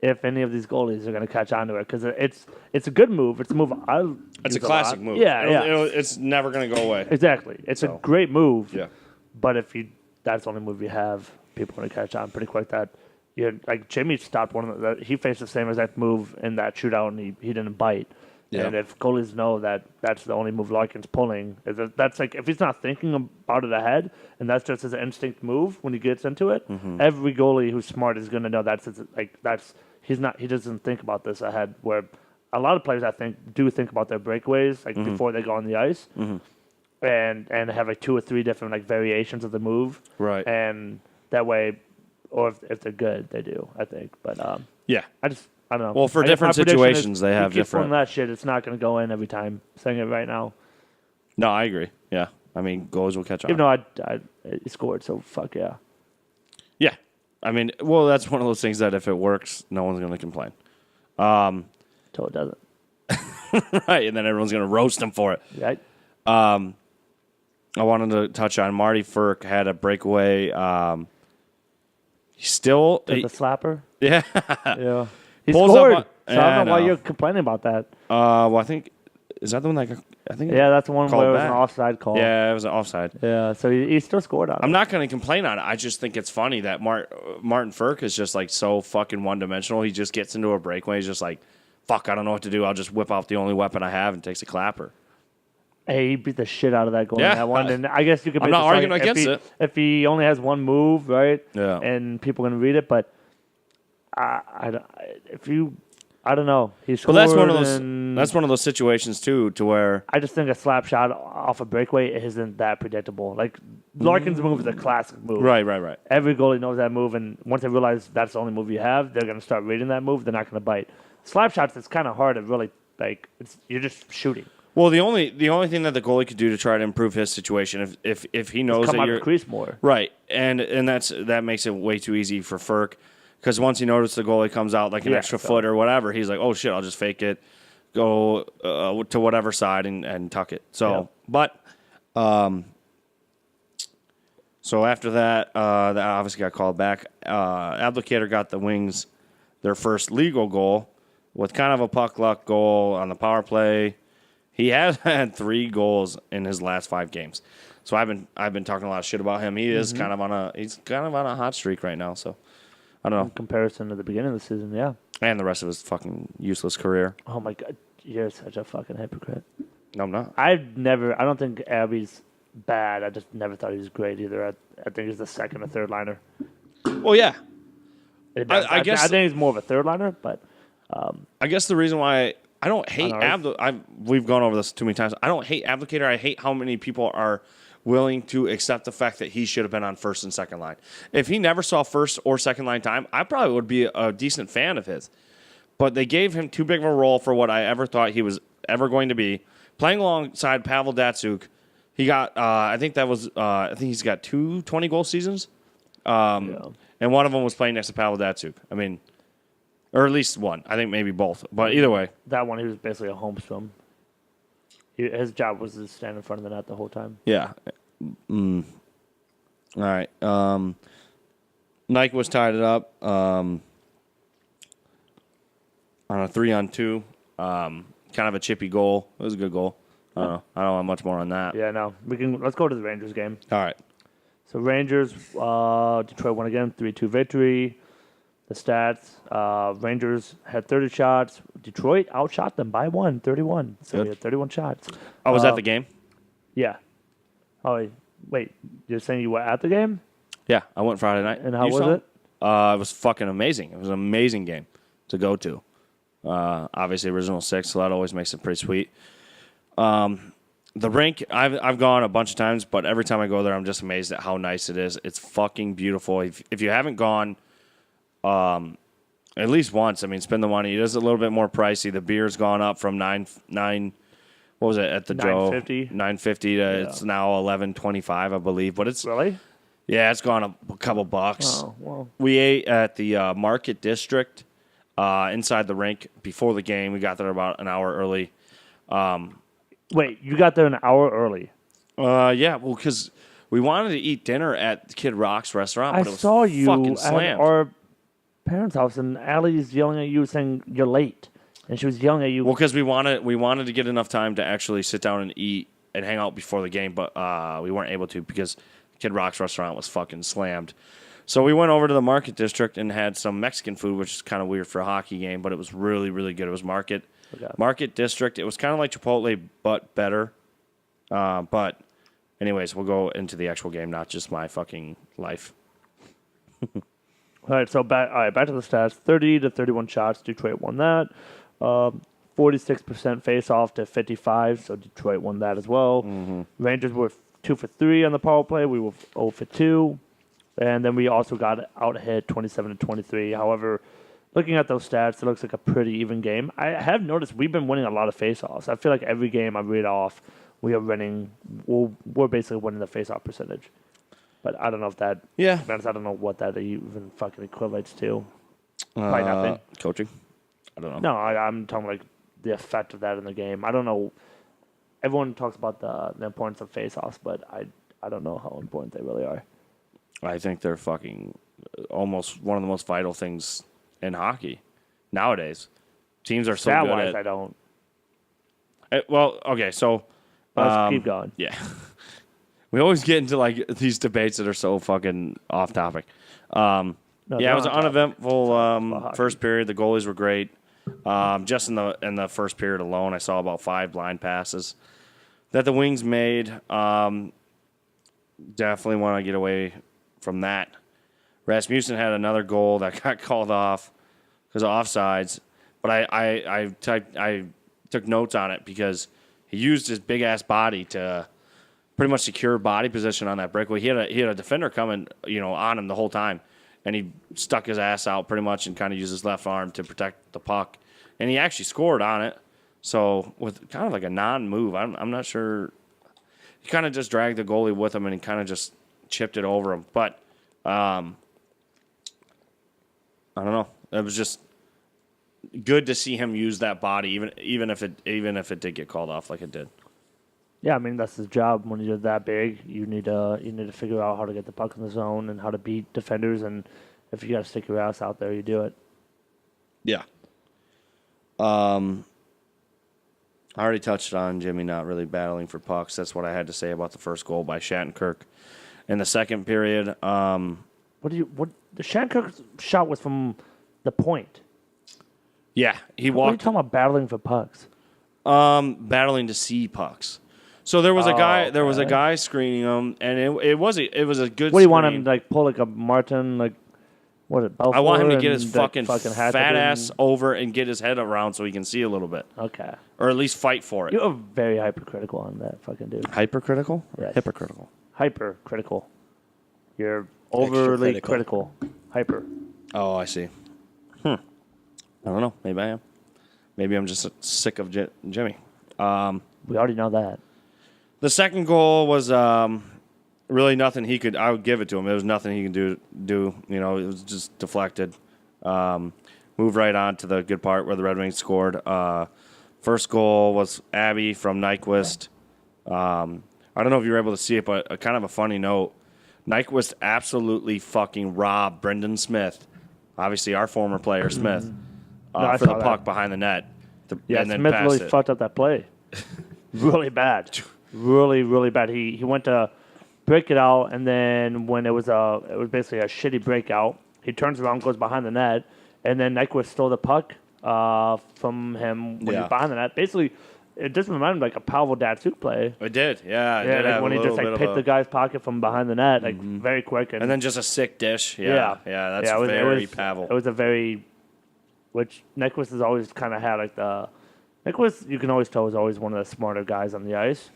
if any of these goalies are going to catch on to it, because it's a good move. It's a move it's a classic move. Yeah, it's never going to go away. Exactly. It's a great move. Yeah. But if that's the only move you have, people are going to catch on pretty quick. That like Jimmy stopped one of the. He faced the same exact move in that shootout, and he didn't bite. Yeah. And if goalies know that that's the only move Larkin's pulling, that's like if he's not thinking about it ahead, and that's just his instinct move when he gets into it. Mm-hmm. Every goalie who's smart is going to know he doesn't think about this ahead. Where a lot of players I think do think about their breakaways like before they go on the ice, and have like 2 or 3 different like variations of the move, Right. and that way, or if they're good, they do. I think, but Yeah. I don't know. Well, for I guess different my prediction is situations, they have you keep different. pulling that shit. It's not going to go in every time. Saying it right now, No, I agree. Yeah. I mean, goals will catch on. even though I scored, so fuck yeah. Yeah. I mean, well, that's one of those things that if it works, no one's going to complain. Till it doesn't. Right. And then everyone's going to roast him for it. Right? I wanted to touch on Marty Ferk had a breakaway. He still. The slapper. Yeah. Yeah. He Pulls scored. up So I don't know why know. you're complaining about that. Well, I think. Is that the one that I think? Yeah, that's the one Called where it was back. an offside call. Yeah, it was an offside. Yeah, so he still scored on it. I'm not going to complain on it. I just think it's funny that Martin Ferk is just like so fucking one dimensional. He just gets into a breakaway. He's just like, fuck, I don't know what to do. I'll just whip out the only weapon I have and takes a clapper. Hey, he beat the shit out of that goal Yeah. in that one. And I guess you could I'm make not the arguing argument against it. if he only has one move, right? Yeah. And people are going to read it, but I don't know. He scored. Well, that's one of those. and That's one of those situations too, to where I just think a slap shot off a breakaway isn't that predictable. Like Larkin's move is a classic move. right. Every goalie knows that move, and once they realize that's the only move you have, they're going to start reading that move. They're not going to bite. Slap shots, it's kind of hard to really like. You're just shooting. Well, the only thing that the goalie could do to try to improve his situation, if he knows Come that out you're of the crease more. right, and that makes it way too easy for Ferk, because once he notices the goalie comes out like an extra foot or whatever, he's like, oh shit, I'll just fake it, go to whatever side and tuck it. So, but so after that, that obviously got called back. Abdicator got the Wings their first legal goal with kind of a puck luck goal on the power play. He has had 3 goals in his last 5 games, so I've been talking a lot of shit about him. He is kind of on a hot streak right now. So I don't know. In comparison to the beginning of the season, yeah. And the rest of his fucking useless career. Oh my god, you're such a fucking hypocrite. No, I'm not. I don't think Abby's bad. I just never thought he was great either. I think he's the second or third liner. Well, yeah. I guess I think he's more of a third liner, but I guess the reason why I don't hate Abdicator. We've gone over this too many times. I don't hate Abdicator. I hate how many people are willing to accept the fact that he should have been on first and second line. If he never saw first or second line time, I probably would be a decent fan of his. But they gave him too big of a role for what I ever thought he was ever going to be. Playing alongside Pavel Datsyuk, he got, I think he's got 2 20-goal seasons. And one of them was playing next to Pavel Datsyuk. I mean, or at least one. I think maybe both. But either way. that one he was basically a home swim. His job was to stand in front of the net the whole time. Yeah. All right. Nike was tied it up on a 3-on-2. Kind of a chippy goal. It was a good goal. I don't have much more on that. Yeah, no. Let's go to the Rangers game. All right. So Rangers, Detroit won again, 3-2 victory. The stats, Rangers had 30 shots. Detroit outshot them by 31. So we had 31 shots. Oh, was that the game? Yeah. Oh, wait. You're saying you were at the game? Yeah, I went Friday night. And how You was saw it? It was fucking amazing. It was an amazing game to go to. Obviously, original 6, so that always makes it pretty sweet. The rink, I've gone a bunch of times, but every time I go there, I'm just amazed at how nice it is. It's fucking beautiful. If you haven't gone at least once, I mean, spend the money. It is a little bit more pricey. The beer's gone up from nine. What was it at the Joe? $9.50 to it's now $11.25, I believe. But it's Really? yeah, it's gone up a couple bucks. Oh, well. We ate at the Market District inside the rink before the game. We got there about an hour early. Wait, you got there an hour early. Yeah, well, because we wanted to eat dinner at Kid Rock's restaurant, but it was saw you fucking at slammed. our parents' house, and Allie's yelling at you saying you're late. And she was yelling at you. Well, because we wanted to get enough time to actually sit down and eat and hang out before the game, but we weren't able to because Kid Rock's restaurant was fucking slammed. So we went over to the Market District and had some Mexican food, which is kind of weird for a hockey game, but it was really, really good. It was Market District. It was kind of like Chipotle, but better. But anyways, we'll go into the actual game, not just my fucking life. All right, so back to the stats. 30 to 31 shots. Detroit won that. 46% face-off to 55, so Detroit won that as well. Rangers were 2 for 3 on the power play. We were 0 for 2. And then we also got out-hit 27 to 23. However, looking at those stats, it looks like a pretty even game. I have noticed we've been winning a lot of face-offs. I feel like every game I read off, we're basically winning the face-off percentage. But I don't know if that, Yeah. to be honest, I don't know what that even fucking equivalents to. Probably nothing. Coaching. I don't know. No, I'm talking like the effect of that in the game. I don't know. Everyone talks about the importance of face-offs, but I don't know how important they really are. I think they're fucking almost one of the most vital things in hockey nowadays. Teams are so good Stat-wise, at. I don't. Well, okay, so Let's keep going. yeah, we always get into like these debates that are so fucking off topic. No, Yeah, it was an don't. uneventful hockey. first period. The goalies were great. Just in the first period alone, I saw about 5 blind passes that the Wings made. Definitely want to get away from that. Rasmussen had another goal that got called off because of offsides, but I took notes on it because he used his big ass body to pretty much secure body position on that breakaway. He had a defender coming, on him the whole time, and he stuck his ass out pretty much and kind of used his left arm to protect the puck, and he actually scored on it. So with kind of like a non-move, I'm not sure. He kind of just dragged the goalie with him, and he kind of just chipped it over him. But I don't know. It was just good to see him use that body, even if it did get called off like it did. Yeah, I mean that's his job. When you're that big, you need to figure out how to get the puck in the zone and how to beat defenders. And if you got to stick your ass out there, you do it. Yeah. I already touched on Jimmy not really battling for pucks. That's what I had to say about the first goal by Shattenkirk. In the second period, What the Shattenkirk shot was from the point. yeah, he What are you walked talking about battling for pucks? battling to see pucks. So there was a guy. There was a okay. guy screening him, and it was a good. What do you screen. want him to like pull like a Martin like what is it? Belfour I want him to get and, his like, fucking hat fat it in? ass over and get his head around so he can see a little bit, Okay, or at least fight for it. you are very hypercritical on that fucking dude. Hypercritical? Yes. Hypocritical. Hypercritical. You're overly critical. critical. Hyper. Oh, I see. I don't know. Maybe I am. Maybe I'm just sick of Jimmy. We already know that. The second goal was really nothing he could. I would give it to him. There was nothing he could do. It was just deflected. Move right on to the good part where the Red Wings scored. First goal was Abby from Nyquist. I don't know if you were able to see it, but kind of a funny note. Nyquist absolutely fucking robbed Brendan Smith, obviously our former player Smith, I for the saw puck that. behind the net. Yeah, and then Smith passed really it. fucked up that play. Really bad. Really, really bad. He went to break it out, and then when it was basically a shitty breakout, he turns around, goes behind the net, and then Nyquist stole the puck from him when he Yeah. was behind the net. Basically, it just reminded me like a Pavel Datsyuk play. It did, yeah. It Yeah, did like have when a he just little like bit picked of the guy's pocket from behind the net, like very quick, and then just a sick dish. Yeah, that's it was, very Pavel. It was a very, which Nyquist has always kind of had like the. Nyquist, you can always tell, is always one of the smarter guys on the ice.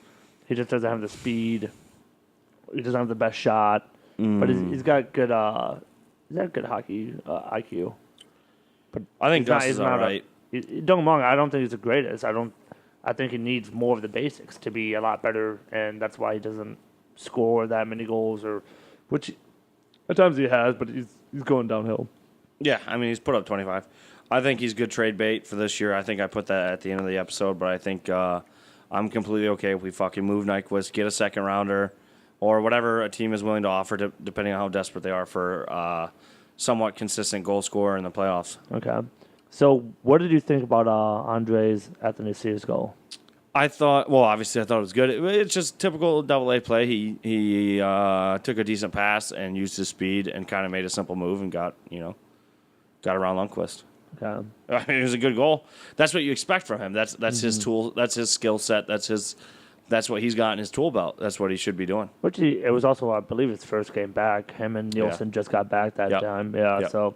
He just doesn't have the speed. He doesn't have the best shot, but he's got good. He's got good hockey IQ. But I think Gus he's is all right. Don't get me wrong. I don't think he's the greatest. I think he needs more of the basics to be a lot better, and that's why he doesn't score that many goals, or which at times he has, but he's going downhill. Yeah, I mean, he's put up 25. I think he's good trade bait for this year. I think I put that at the end of the episode, but I think I'm completely okay if we fucking move Nyquist, get a second rounder, or whatever a team is willing to offer, depending on how desperate they are for somewhat consistent goal scorer in the playoffs. Okay. So, what did you think about Andres Athanasiou's goal? I thought it was good. It's just typical Double-A play. He took a decent pass and used his speed and kind of made a simple move and got around Lundqvist. Okay. I mean, it was a good goal. That's what you expect from him. That's his tool. That's his skill set. That's what he's got in his tool belt. That's what he should be doing. It was also, I believe, his first game back. Him and Nielsen just got back that Yep. time. Yeah, Yep. so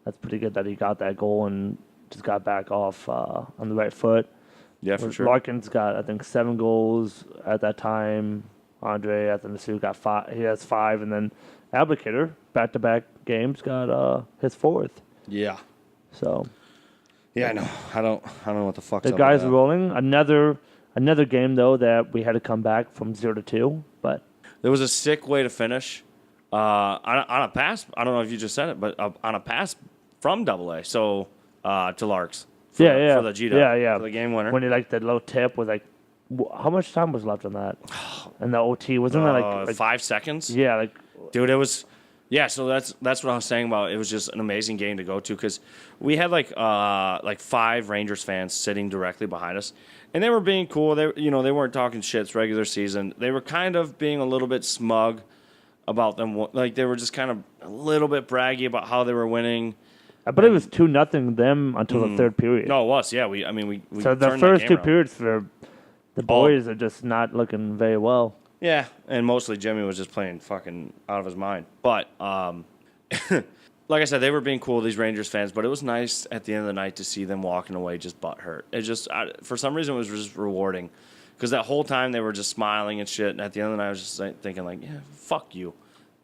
that's pretty good that he got that goal. And just got back off on the right foot. Yeah, for sure. Larkin's got, I think, 7 goals at that time. Andre Athanasiou got 5. He has 5, and then Abdicator, back-to-back games, got his 4th. Yeah. So Yeah, I know. I don't know what the fuck's the up guys with are that. rolling. Another game though that we had to come back from 0-2, but There was a sick way to finish on a pass. I don't know if you just said it, but on a pass from AA. So to Larks. For the G-Dub, for the game winner. when he like the low tip was like, how much time was left on that? And the OT wasn't that like 5 seconds. yeah, like Dude, it was. Yeah, so that's what I was saying about. It was just an amazing game to go to because we had like 5 Rangers fans sitting directly behind us, and they were being cool. They weren't talking shit. It's regular season. They were kind of being a little bit smug about them. Like they were just kind of a little bit braggy about how they were winning. I believe it was 2-0 them until the third period. No, it was. Yeah, we So the turned that first game 2 around. periods for the boys are just not looking very well. Yeah, and mostly Jimmy was just playing fucking out of his mind. But like I said, they were being cool, these Rangers fans. But it was nice at the end of the night to see them walking away just butthurt. It just for some reason it was just rewarding because that whole time they were just smiling and shit. And at the end of the night, I was just like, thinking like, yeah, fuck you,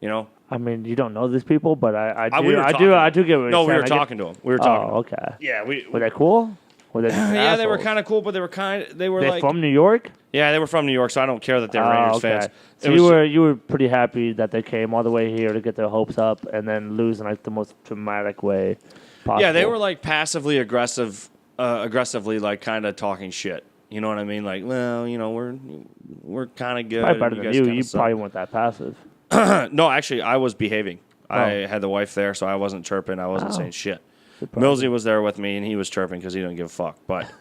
you know. I mean, you don't know these people, but I do We were I talking- do get what you're No, saying. we were I get- talking to them. We were talking. Oh, okay. Yeah, Were they cool? Were they just yeah, they were assholes? kind of cool, but they were They like from New York? yeah, they were from New York, so I don't care that they're Rangers fans. So It was- you were pretty happy that they came all the way here to get their hopes up and then lose in like the most dramatic way possible. Yeah, they were like passively aggressively like kind of talking shit. You know what I mean? Like, well, you know, we're kind of good. probably better and than guys you. kinda You suck. probably weren't that passive. No, actually, I was behaving. I Oh. had the wife there, so I wasn't chirping. I wasn't Oh. saying shit. Surprising. Millsy was there with me, and he was chirping because he didn't give a fuck. But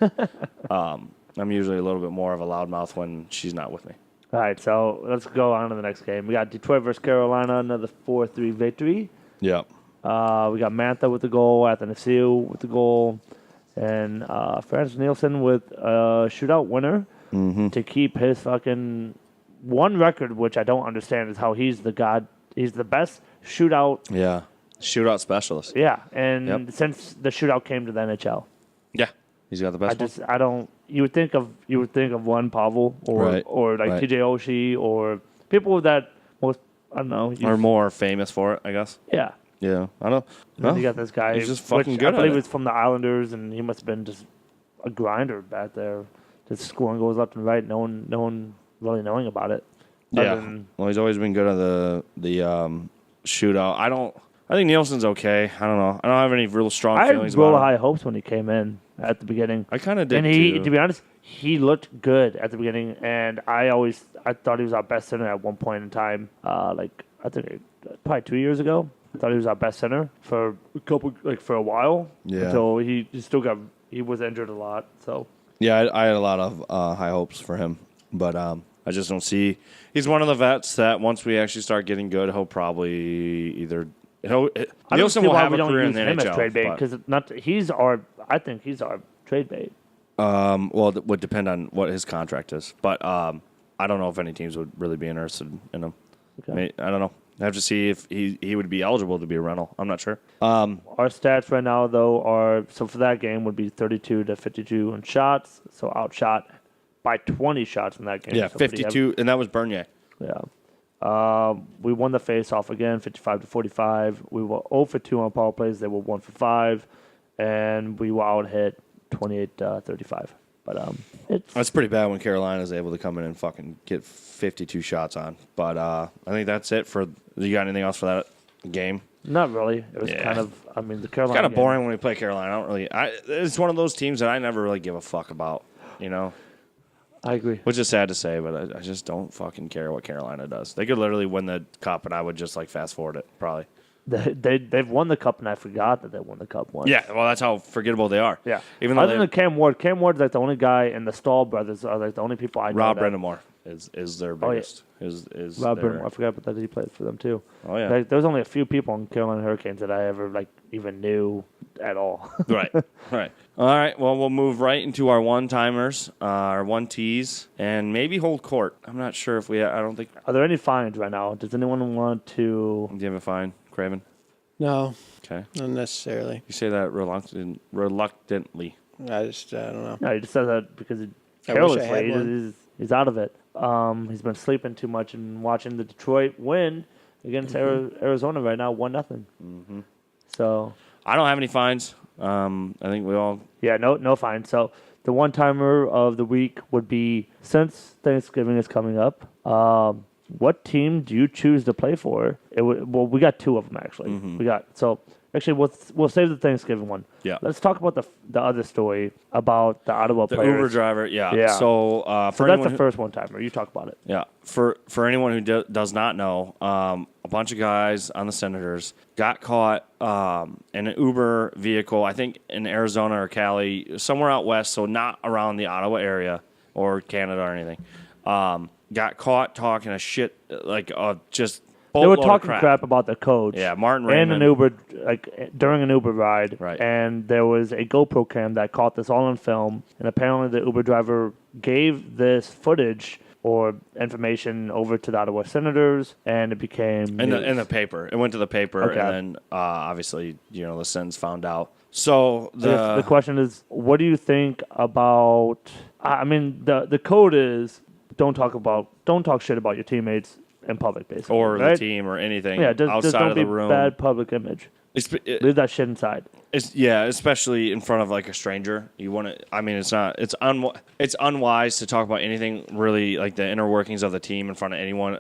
I'm usually a little bit more of a loudmouth when she's not with me. All right, so let's go on to the next game. We got Detroit versus Carolina, another 4-3 victory. Yeah. We got Mantha with the goal, Athanasiou with the goal, and Frans Nielsen with a shootout winner to keep his fucking one record, which I don't understand, is how he's the best shootout. Yeah. Shootout specialist. Yeah, and Yep. since the shootout came to the NHL, Yeah. He's got the best one. I don't. You would think of one Pavel Right, or like right. TJ Oshie or people that most I don't know. Or more famous for it, I guess. Yeah. Yeah. I don't And then know. you got this guy, he's just fucking which good I at believe it. was from the Islanders, and he must have been just a grinder back there, just scoring goals left and right. No one really knowing about it. other Yeah. than- Well, he's always been good at the shootout. I think Nielsen's okay. I don't know. I don't have any real strong I had feelings real about him. high hopes when he came in at the beginning. I kind of did And he, too. to be honest, he looked good at the beginning, and I thought he was our best center at one point in time. I think probably 2 years ago, I thought he was our best center for for a while. Yeah. So he was injured a lot. So Yeah, I had a lot of high hopes for him, but I just don't see. He's one of the vets that once we actually start getting good, he'll probably either. I don't Nielsen see will why have we a don't career in use the him NHL. as trade bait but, because I think he's our trade bait. well, it would depend on what his contract is, but I don't know if any teams would really be interested in him. Okay. I don't know. I have to see if he would be eligible to be a rental. I'm not sure. Our stats right now, though, are so for that game would be 32 to 52 in shots, so outshot by 20 shots in that game. Yeah, so pretty 52, and that was Bernier. Yeah. We won the face-off again, 55 to 45. We were 0 for 2 on power plays. They were 1 for 5, and we were out hit 28 35. But it's That's pretty bad when Carolina is able to come in and fucking get 52 shots on. But I think that's it for. You got anything else for that game? not really. It was Yeah. kind of. I mean, the It's Carolina kind of game- boring when we play Carolina. I don't really. It's one of those teams that I never really give a fuck about. You know, I agree. which is sad to say, but I just don't fucking care what Carolina does. They could literally win the cup, and I would just like fast forward it probably. They've won the cup, and I forgot that they won the cup once. Yeah, well, that's how forgettable they are. Yeah. Even though Other they, than Cam Ward's like the only guy, and the Stahl brothers are like the only people I know. Rob that- Brindamore is their Oh, yeah. biggest. Is Rob their, Brindamore. I forgot about that. He played for them too. Oh yeah. Like, there was only a few people in Carolina Hurricanes that I ever like even knew at all. Right. Right. All right. Well, we'll move right into our one-timers, our one-tees, and maybe hold court. I'm not sure if we. I don't think. Are there any fines right now? Does anyone want to? Do you have a fine, Craven? No, Okay. not necessarily. You say that reluctantly. I don't know. No, he just says that because I wish I carelessly had one. he's out of it. He's been sleeping too much and watching the Detroit win against Arizona right now, 1-0. Mm-hmm. So I don't have any fines. I think we all. yeah, no fine. So the one timer of the week would be, since Thanksgiving is coming up, what team do you choose to play for? Well, we got two of them actually. Actually, we'll save the Thanksgiving one. Yeah. Let's talk about the other story about the Ottawa The players. Uber driver, yeah. Yeah. So, So that's the first one timer. You talk about it. Yeah. For anyone who does not know, a bunch of guys on the Senators got caught in an Uber vehicle, I think in Arizona or Cali, somewhere out west, so not around the Ottawa area or Canada or anything. Got caught talking a shit, just They were boatload of talking crap about the coach. Yeah, Martin and Raymond. an Uber, during an Uber ride. Right. And there was a GoPro cam that caught this all on film. And apparently the Uber driver gave this footage or information over to the Ottawa Senators, and it became in the paper. It went to the paper, Okay. and then obviously, the Sens found out. So the question is, what do you think about? I mean, the code is don't talk shit about your teammates in public, basically, or right? the team or anything Yeah, just outside don't of be the room. bad public image. Leave that shit inside. Especially in front of like a stranger. You want to. I mean, it's unwise to talk about anything really like the inner workings of the team in front of anyone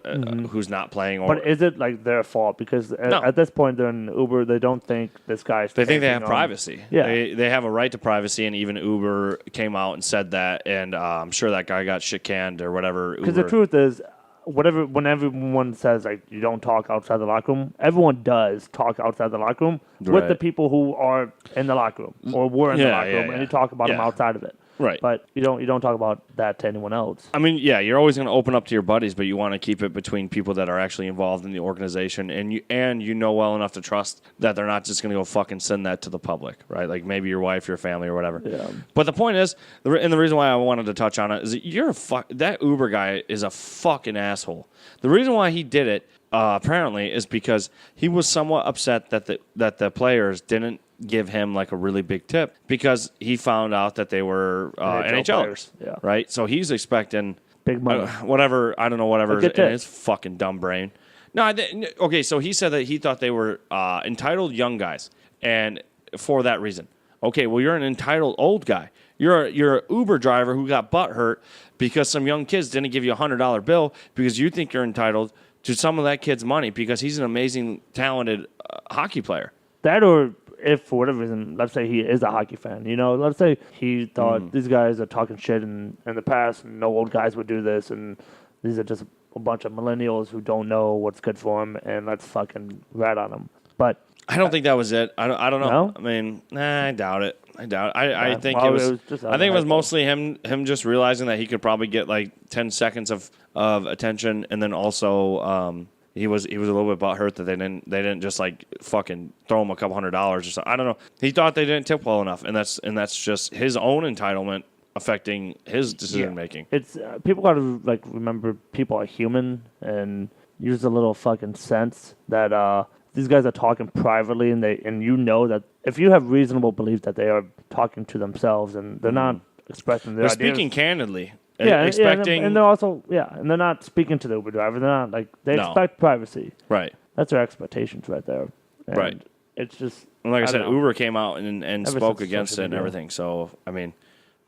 who's not playing. But is it like their fault? Because at this point, they're in Uber. They don't think this guy's. They think they have taking on- privacy. Yeah. They have a right to privacy, and even Uber came out and said that. And I'm sure that guy got shit canned or whatever. Because the truth is, when everyone says like you don't talk outside the locker room, everyone does talk outside the locker room with the people who are in the locker room or were in the locker room, and you talk about them outside of it. Right. But you don't talk about that to anyone else. I mean, yeah, you're always going to open up to your buddies, but you want to keep it between people that are actually involved in the organization, and you know well enough to trust that they're not just going to go fucking send that to the public, right? Like maybe your wife, your family, or whatever. Yeah. But the point is, and the reason why I wanted to touch on it is that that Uber guy is a fucking asshole. The reason why he did it apparently is because he was somewhat upset that the players didn't give him like a really big tip because he found out that they were NHLers, yeah. right? So he's expecting Big money. whatever is Good in tip. his fucking dumb brain. No, okay. So he said that he thought they were entitled young guys, and for that reason, okay. Well, you're an entitled old guy. You're an Uber driver who got butt hurt because some young kids didn't give you $100 bill because you think you're entitled to some of that kid's money because he's an amazing, talented hockey player. That, or if for whatever reason, let's say he is a hockey fan, let's say he thought these guys are talking shit in the past, and no old guys would do this, and these are just a bunch of millennials who don't know what's good for them, and let's fucking rat on them. But I don't think that was it. I don't know. No? I mean, I doubt it. I think well, it was. just I think it was mostly him just realizing that he could probably get like 10 seconds of attention, and then also he was a little bit butthurt that they didn't just like fucking throw him a couple $100s or something. I don't know. He thought they didn't tip well enough, and that's just his own entitlement affecting his decision making. It's people got to like remember people are human and use a little fucking sense that these guys are talking privately, and that if you have reasonable belief that they are talking to themselves and they're not expressing their They're ideas. speaking candidly. Expecting, and they're also and they're not speaking to the Uber driver. They're not like they expect privacy. Right. That's their expectations right there. And Right. It's just And like I said, don't know. Uber came out and Ever spoke since against social it and media. everything. So I mean,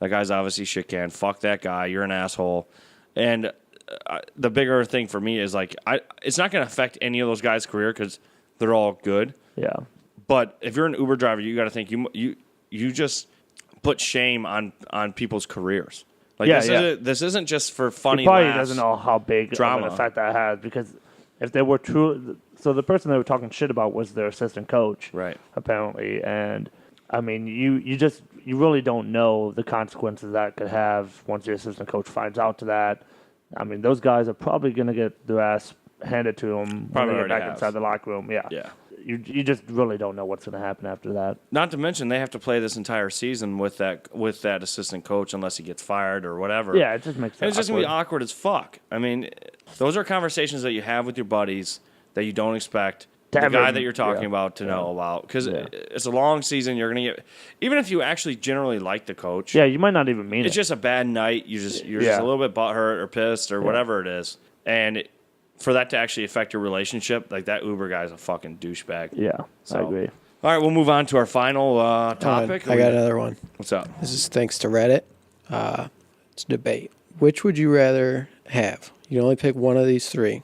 that guy's obviously shit can. Fuck that guy. You're an asshole. And the bigger thing for me is like it's not going to affect any of those guys' career because they're all good. Yeah. But if you're an Uber driver, you got to think you just put shame on people's careers. Like this isn't just for funny. He probably laughs. doesn't know how big drama. of an effect that has, because if they were true, so the person they were talking shit about was their assistant coach, Right. apparently, and I mean, you really don't know the consequences that could have once your assistant coach finds out to that. I mean, those guys are probably going to get their ass handed to them when they get back inside the locker room. Yeah. Yeah. You just really don't know what's going to happen after that. Not to mention they have to play this entire season with that assistant coach unless he gets fired or whatever. Yeah, it just makes And it it's just gonna be awkward. awkward as fuck. I mean, those are conversations that you have with your buddies that you don't expect the have guy him, that you're talking about to know about. Because it's a long season. You're going to get, even if you actually generally like the coach. Yeah, you might not even mean it's it. just a bad night. You're just a little bit butthurt or pissed or whatever it is. And for that to actually affect your relationship, like that Uber guy's a fucking douchebag. Yeah, I agree. All right, we'll move on to our final topic. I got another one. What's up? This is thanks to Reddit. It's a debate. Which would you rather have? You can only pick one of these three.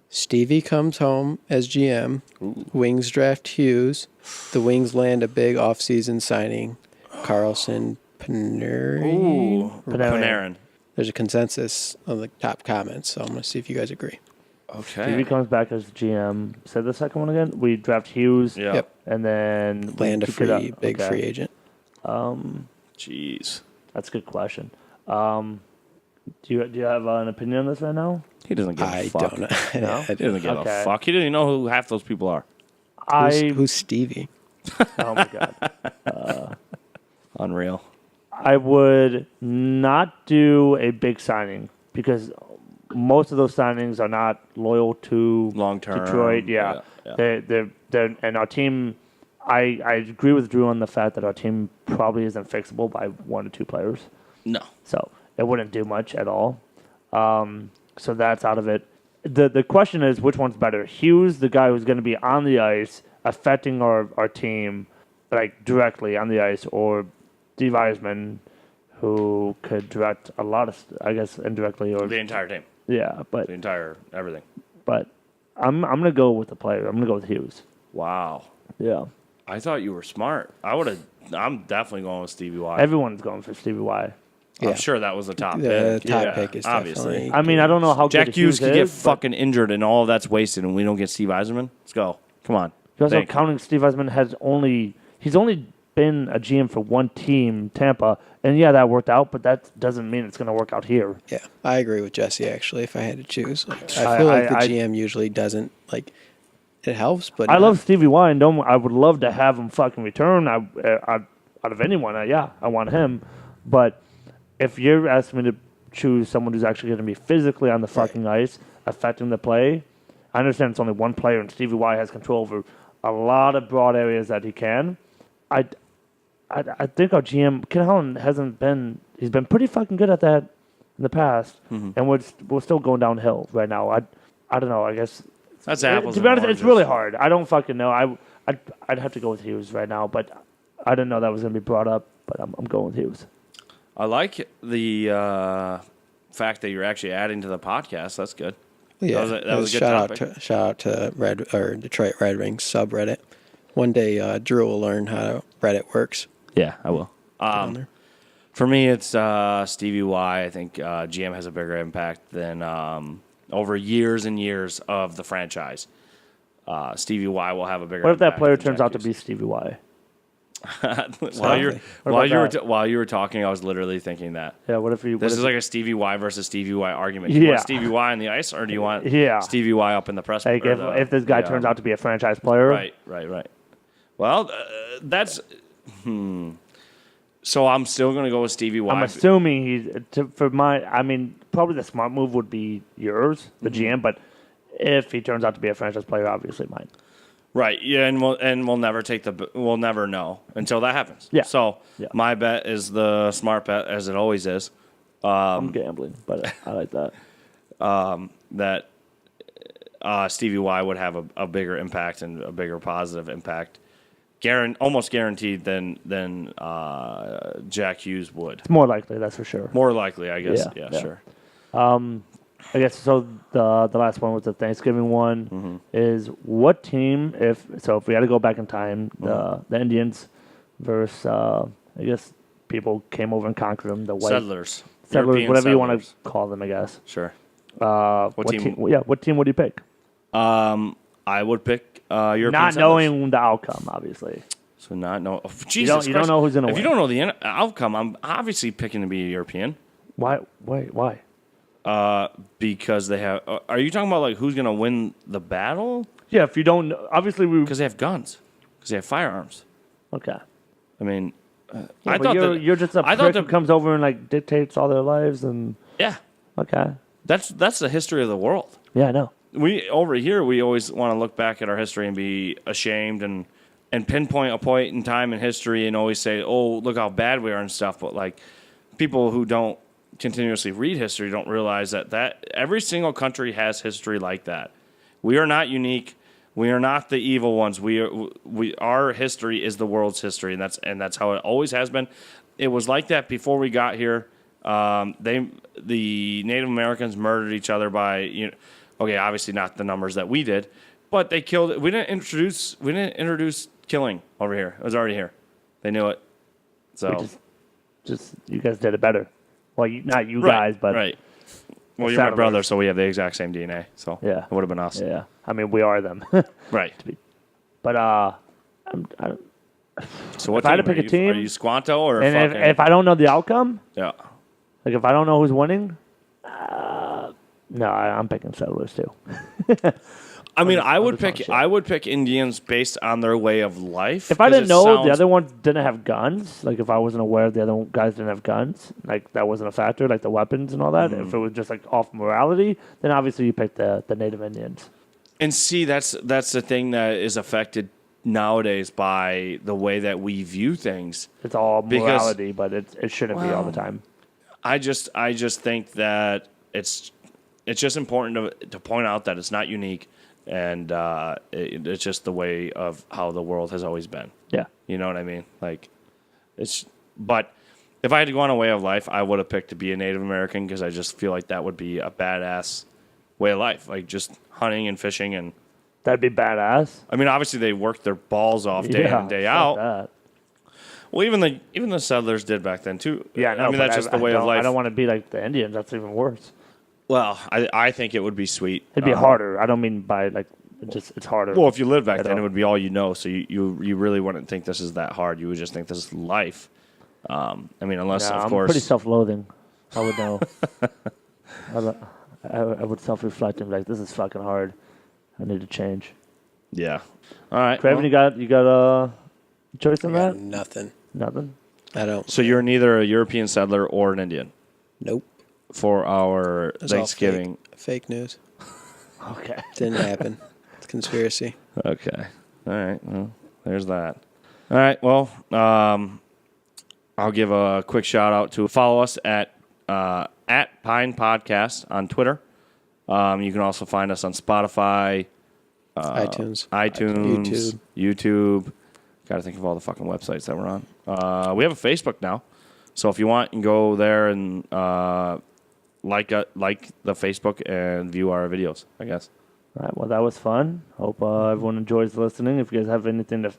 Stevie comes home as GM. Ooh. Wings draft Hughes. The Wings land a big offseason signing. Carlson Panarin. There's a consensus on the top comments, so I'm going to see if you guys agree. Okay. Stevie comes back as GM. Say the second one again. We draft Hughes. Yeah. Yep. And then Land a big free agent. Jeez. That's a good question. Do you have an opinion on this right now? He doesn't give a fuck. Don't know. No? He doesn't give Okay. a fuck. He doesn't even know who half those people are. Who's Stevie? Oh my god. Unreal. I would not do a big signing because most of those signings are not loyal to Long term. Detroit. Yeah. They're and our team. I agree with Drew on the fact that our team probably isn't fixable by 1 or 2 players. No. So it wouldn't do much at all. So that's out of it. The question is, which one's better? Hughes, the guy who's going to be on the ice, affecting our team, like directly on the ice, or Steve Eisman, who could direct a lot of, I guess, indirectly or The entire team. yeah, but The entire everything. but I'm gonna go with the player. I'm gonna go with Hughes. Wow. Yeah, I thought you were smart. I'm definitely going with Stevie Y. everyone's going for Stevie Y. I'm sure that was the top The pick. top Yeah, pick is obviously. definitely. I mean, I don't know how Jack good Hughes could get is, but fucking injured and all of that's wasted, and we don't get Steve Eiserman. Let's go. Come on. you also Thank you. counting Steve Eisman he's only been a GM for one team, Tampa, and yeah, that worked out, but that doesn't mean it's gonna work out here. Yeah, I agree with Jesse. Actually, if I had to choose, I I- feel like I- the GM usually doesn't like. It helps, but I not- love Stevie Y, and I would love to have him fucking return. I out of anyone, I want him. But if you're asking me to choose someone who's actually going to be physically on the fucking ice, affecting the play, I understand it's only one player, and Stevie Y has control over a lot of broad areas that he can. I think our GM Ken Holland hasn't been. He's been pretty fucking good at that in the past, and we're still going downhill right now. I don't know. I guess. That's apples. To be and honest, it's oranges. really hard. I don't fucking know. I'd have to go with Hughes right now, but I didn't know that was going to be brought up. But I'm going with Hughes. I like the fact that you're actually adding to the podcast. That's good. Yeah, that was a good shout topic. Shout out to Detroit Red Wings subreddit. One day, Drew will learn how Reddit works. Yeah, I will. On there. For me, it's Stevie Y. I think GM has a bigger impact than over years and years of the franchise. Stevie Y will have a bigger. What if that impact player than turns Jack out to Hughes. be Stevie Y? While you were talking, I was literally thinking that. Yeah. What if you? This is like a Stevie Y versus Stevie Y argument. Do you Yeah. want Stevie Y on the ice, or do you want Yeah. Stevie Y up in the press? Like or if this guy turns out to be a franchise player, right. Well, that's. So I'm still going to go with Stevie Y. I'm assuming probably the smart move would be yours, the GM. But if he turns out to be a franchise player, obviously mine. Right, yeah, and we'll never know until that happens. Yeah. So Yeah. my bet is the smart bet, as it always is. I'm gambling, but I like that. That Stevie Y would have a bigger impact and a bigger positive impact, almost guaranteed than Jack Hughes would. It's more likely, that's for sure. More likely, I guess. Yeah, Yeah, yeah. sure. I guess so. The last one was the Thanksgiving one. Is what team? If we had to go back in time, the Indians versus I guess people came over and conquered them. The white Settlers, whatever European you want to settlers. call them, I guess. Sure. What team? Yeah, what team would you pick? I would pick European Not settlers. knowing the outcome, obviously. So not know. Oh, Jesus you don't Christ. know who's gonna If win. you don't know the outcome, I'm obviously picking to be a European. Why? Wait, why? Because they have. Are you talking about like who's going to win the battle? Yeah, if you don't, obviously we. Because they have guns. Because they have firearms. Okay. I mean, Yeah, I but thought you're just a I prick thought who comes over and like dictates all their lives and yeah, okay. that's the history of the world. Yeah, I know. we over here we always want to look back at our history and be ashamed and pinpoint a point in time in history and always say, oh, look how bad we are and stuff. But like people who don't continuously read history don't realize that every single country has history like that. We are not unique. We are not the evil ones. Our history is the world's history, and that's how it always has been. It was like that before we got here. The Native Americans murdered each other by, okay, obviously not the numbers that we did, but they killed it. We didn't introduce killing over here. It was already here. They knew it. So just you guys did it better. Well, not you guys, but right. Well, you're my brother, so we have the exact same DNA. So yeah, it would have been us. Yeah, I mean we are them. Right. But so what? If I had to pick a team, are you Squanto or? And if I don't know the outcome, yeah. Like if I don't know who's winning, no, I'm picking Settlers too. I mean, I would pick Indians based on their way of life. If I didn't know the other ones didn't have guns, like if I wasn't aware the other guys didn't have guns, like that wasn't a factor, like the weapons and all that. If it was just like off morality, then obviously you pick the Native Indians. And see, that's the thing that is affected nowadays by the way that we view things. It's all morality, but it shouldn't be all the time. I just think that it's just important to point out that it's not unique. And it's just the way of how the world has always been. Yeah. You know what I mean? Like, but if I had to go on a way of life, I would have picked to be a Native American because I just feel like that would be a badass way of life. Like, just hunting and fishing and. That'd be badass. I mean, obviously, they work their balls off day in and day out. That. Well, even the settlers did back then, too. Yeah, no, I mean, that's just the way of life. I don't want to be like the Indians. That's even worse. Well, I think it would be sweet. It'd be harder. I don't mean by like it's harder. Well, if you lived back then, it would be all you know. So you really wouldn't think this is that hard. You would just think this is life. I mean, unless of course. I'm pretty self-loathing. I would know. I would self-reflect and be like, this is fucking hard. I need to change. Yeah. All right. Craven, you got a choice on that? Nothing. I don't. So you're neither a European settler or an Indian. Nope. For our Thanksgiving. Fake news. Okay. Didn't happen. It's conspiracy. Okay. All right. Well, there's that. All right. Well, I'll give a quick shout out to follow us at Pine Podcast on Twitter. You can also find us on Spotify, iTunes, YouTube. Got to think of all the fucking websites that we're on. We have a Facebook now, so if you want, you can go there and like the Facebook and view our videos, I guess. All right. Well, that was fun. Hope everyone enjoys listening. If you guys have anything to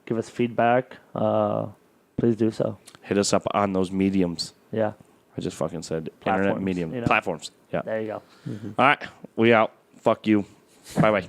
give us feedback, please do so. Hit us up on those mediums. Yeah. I just fucking said Platforms, internet medium. Platforms. Yeah. There you go. All right. We out. Fuck you. Bye-bye.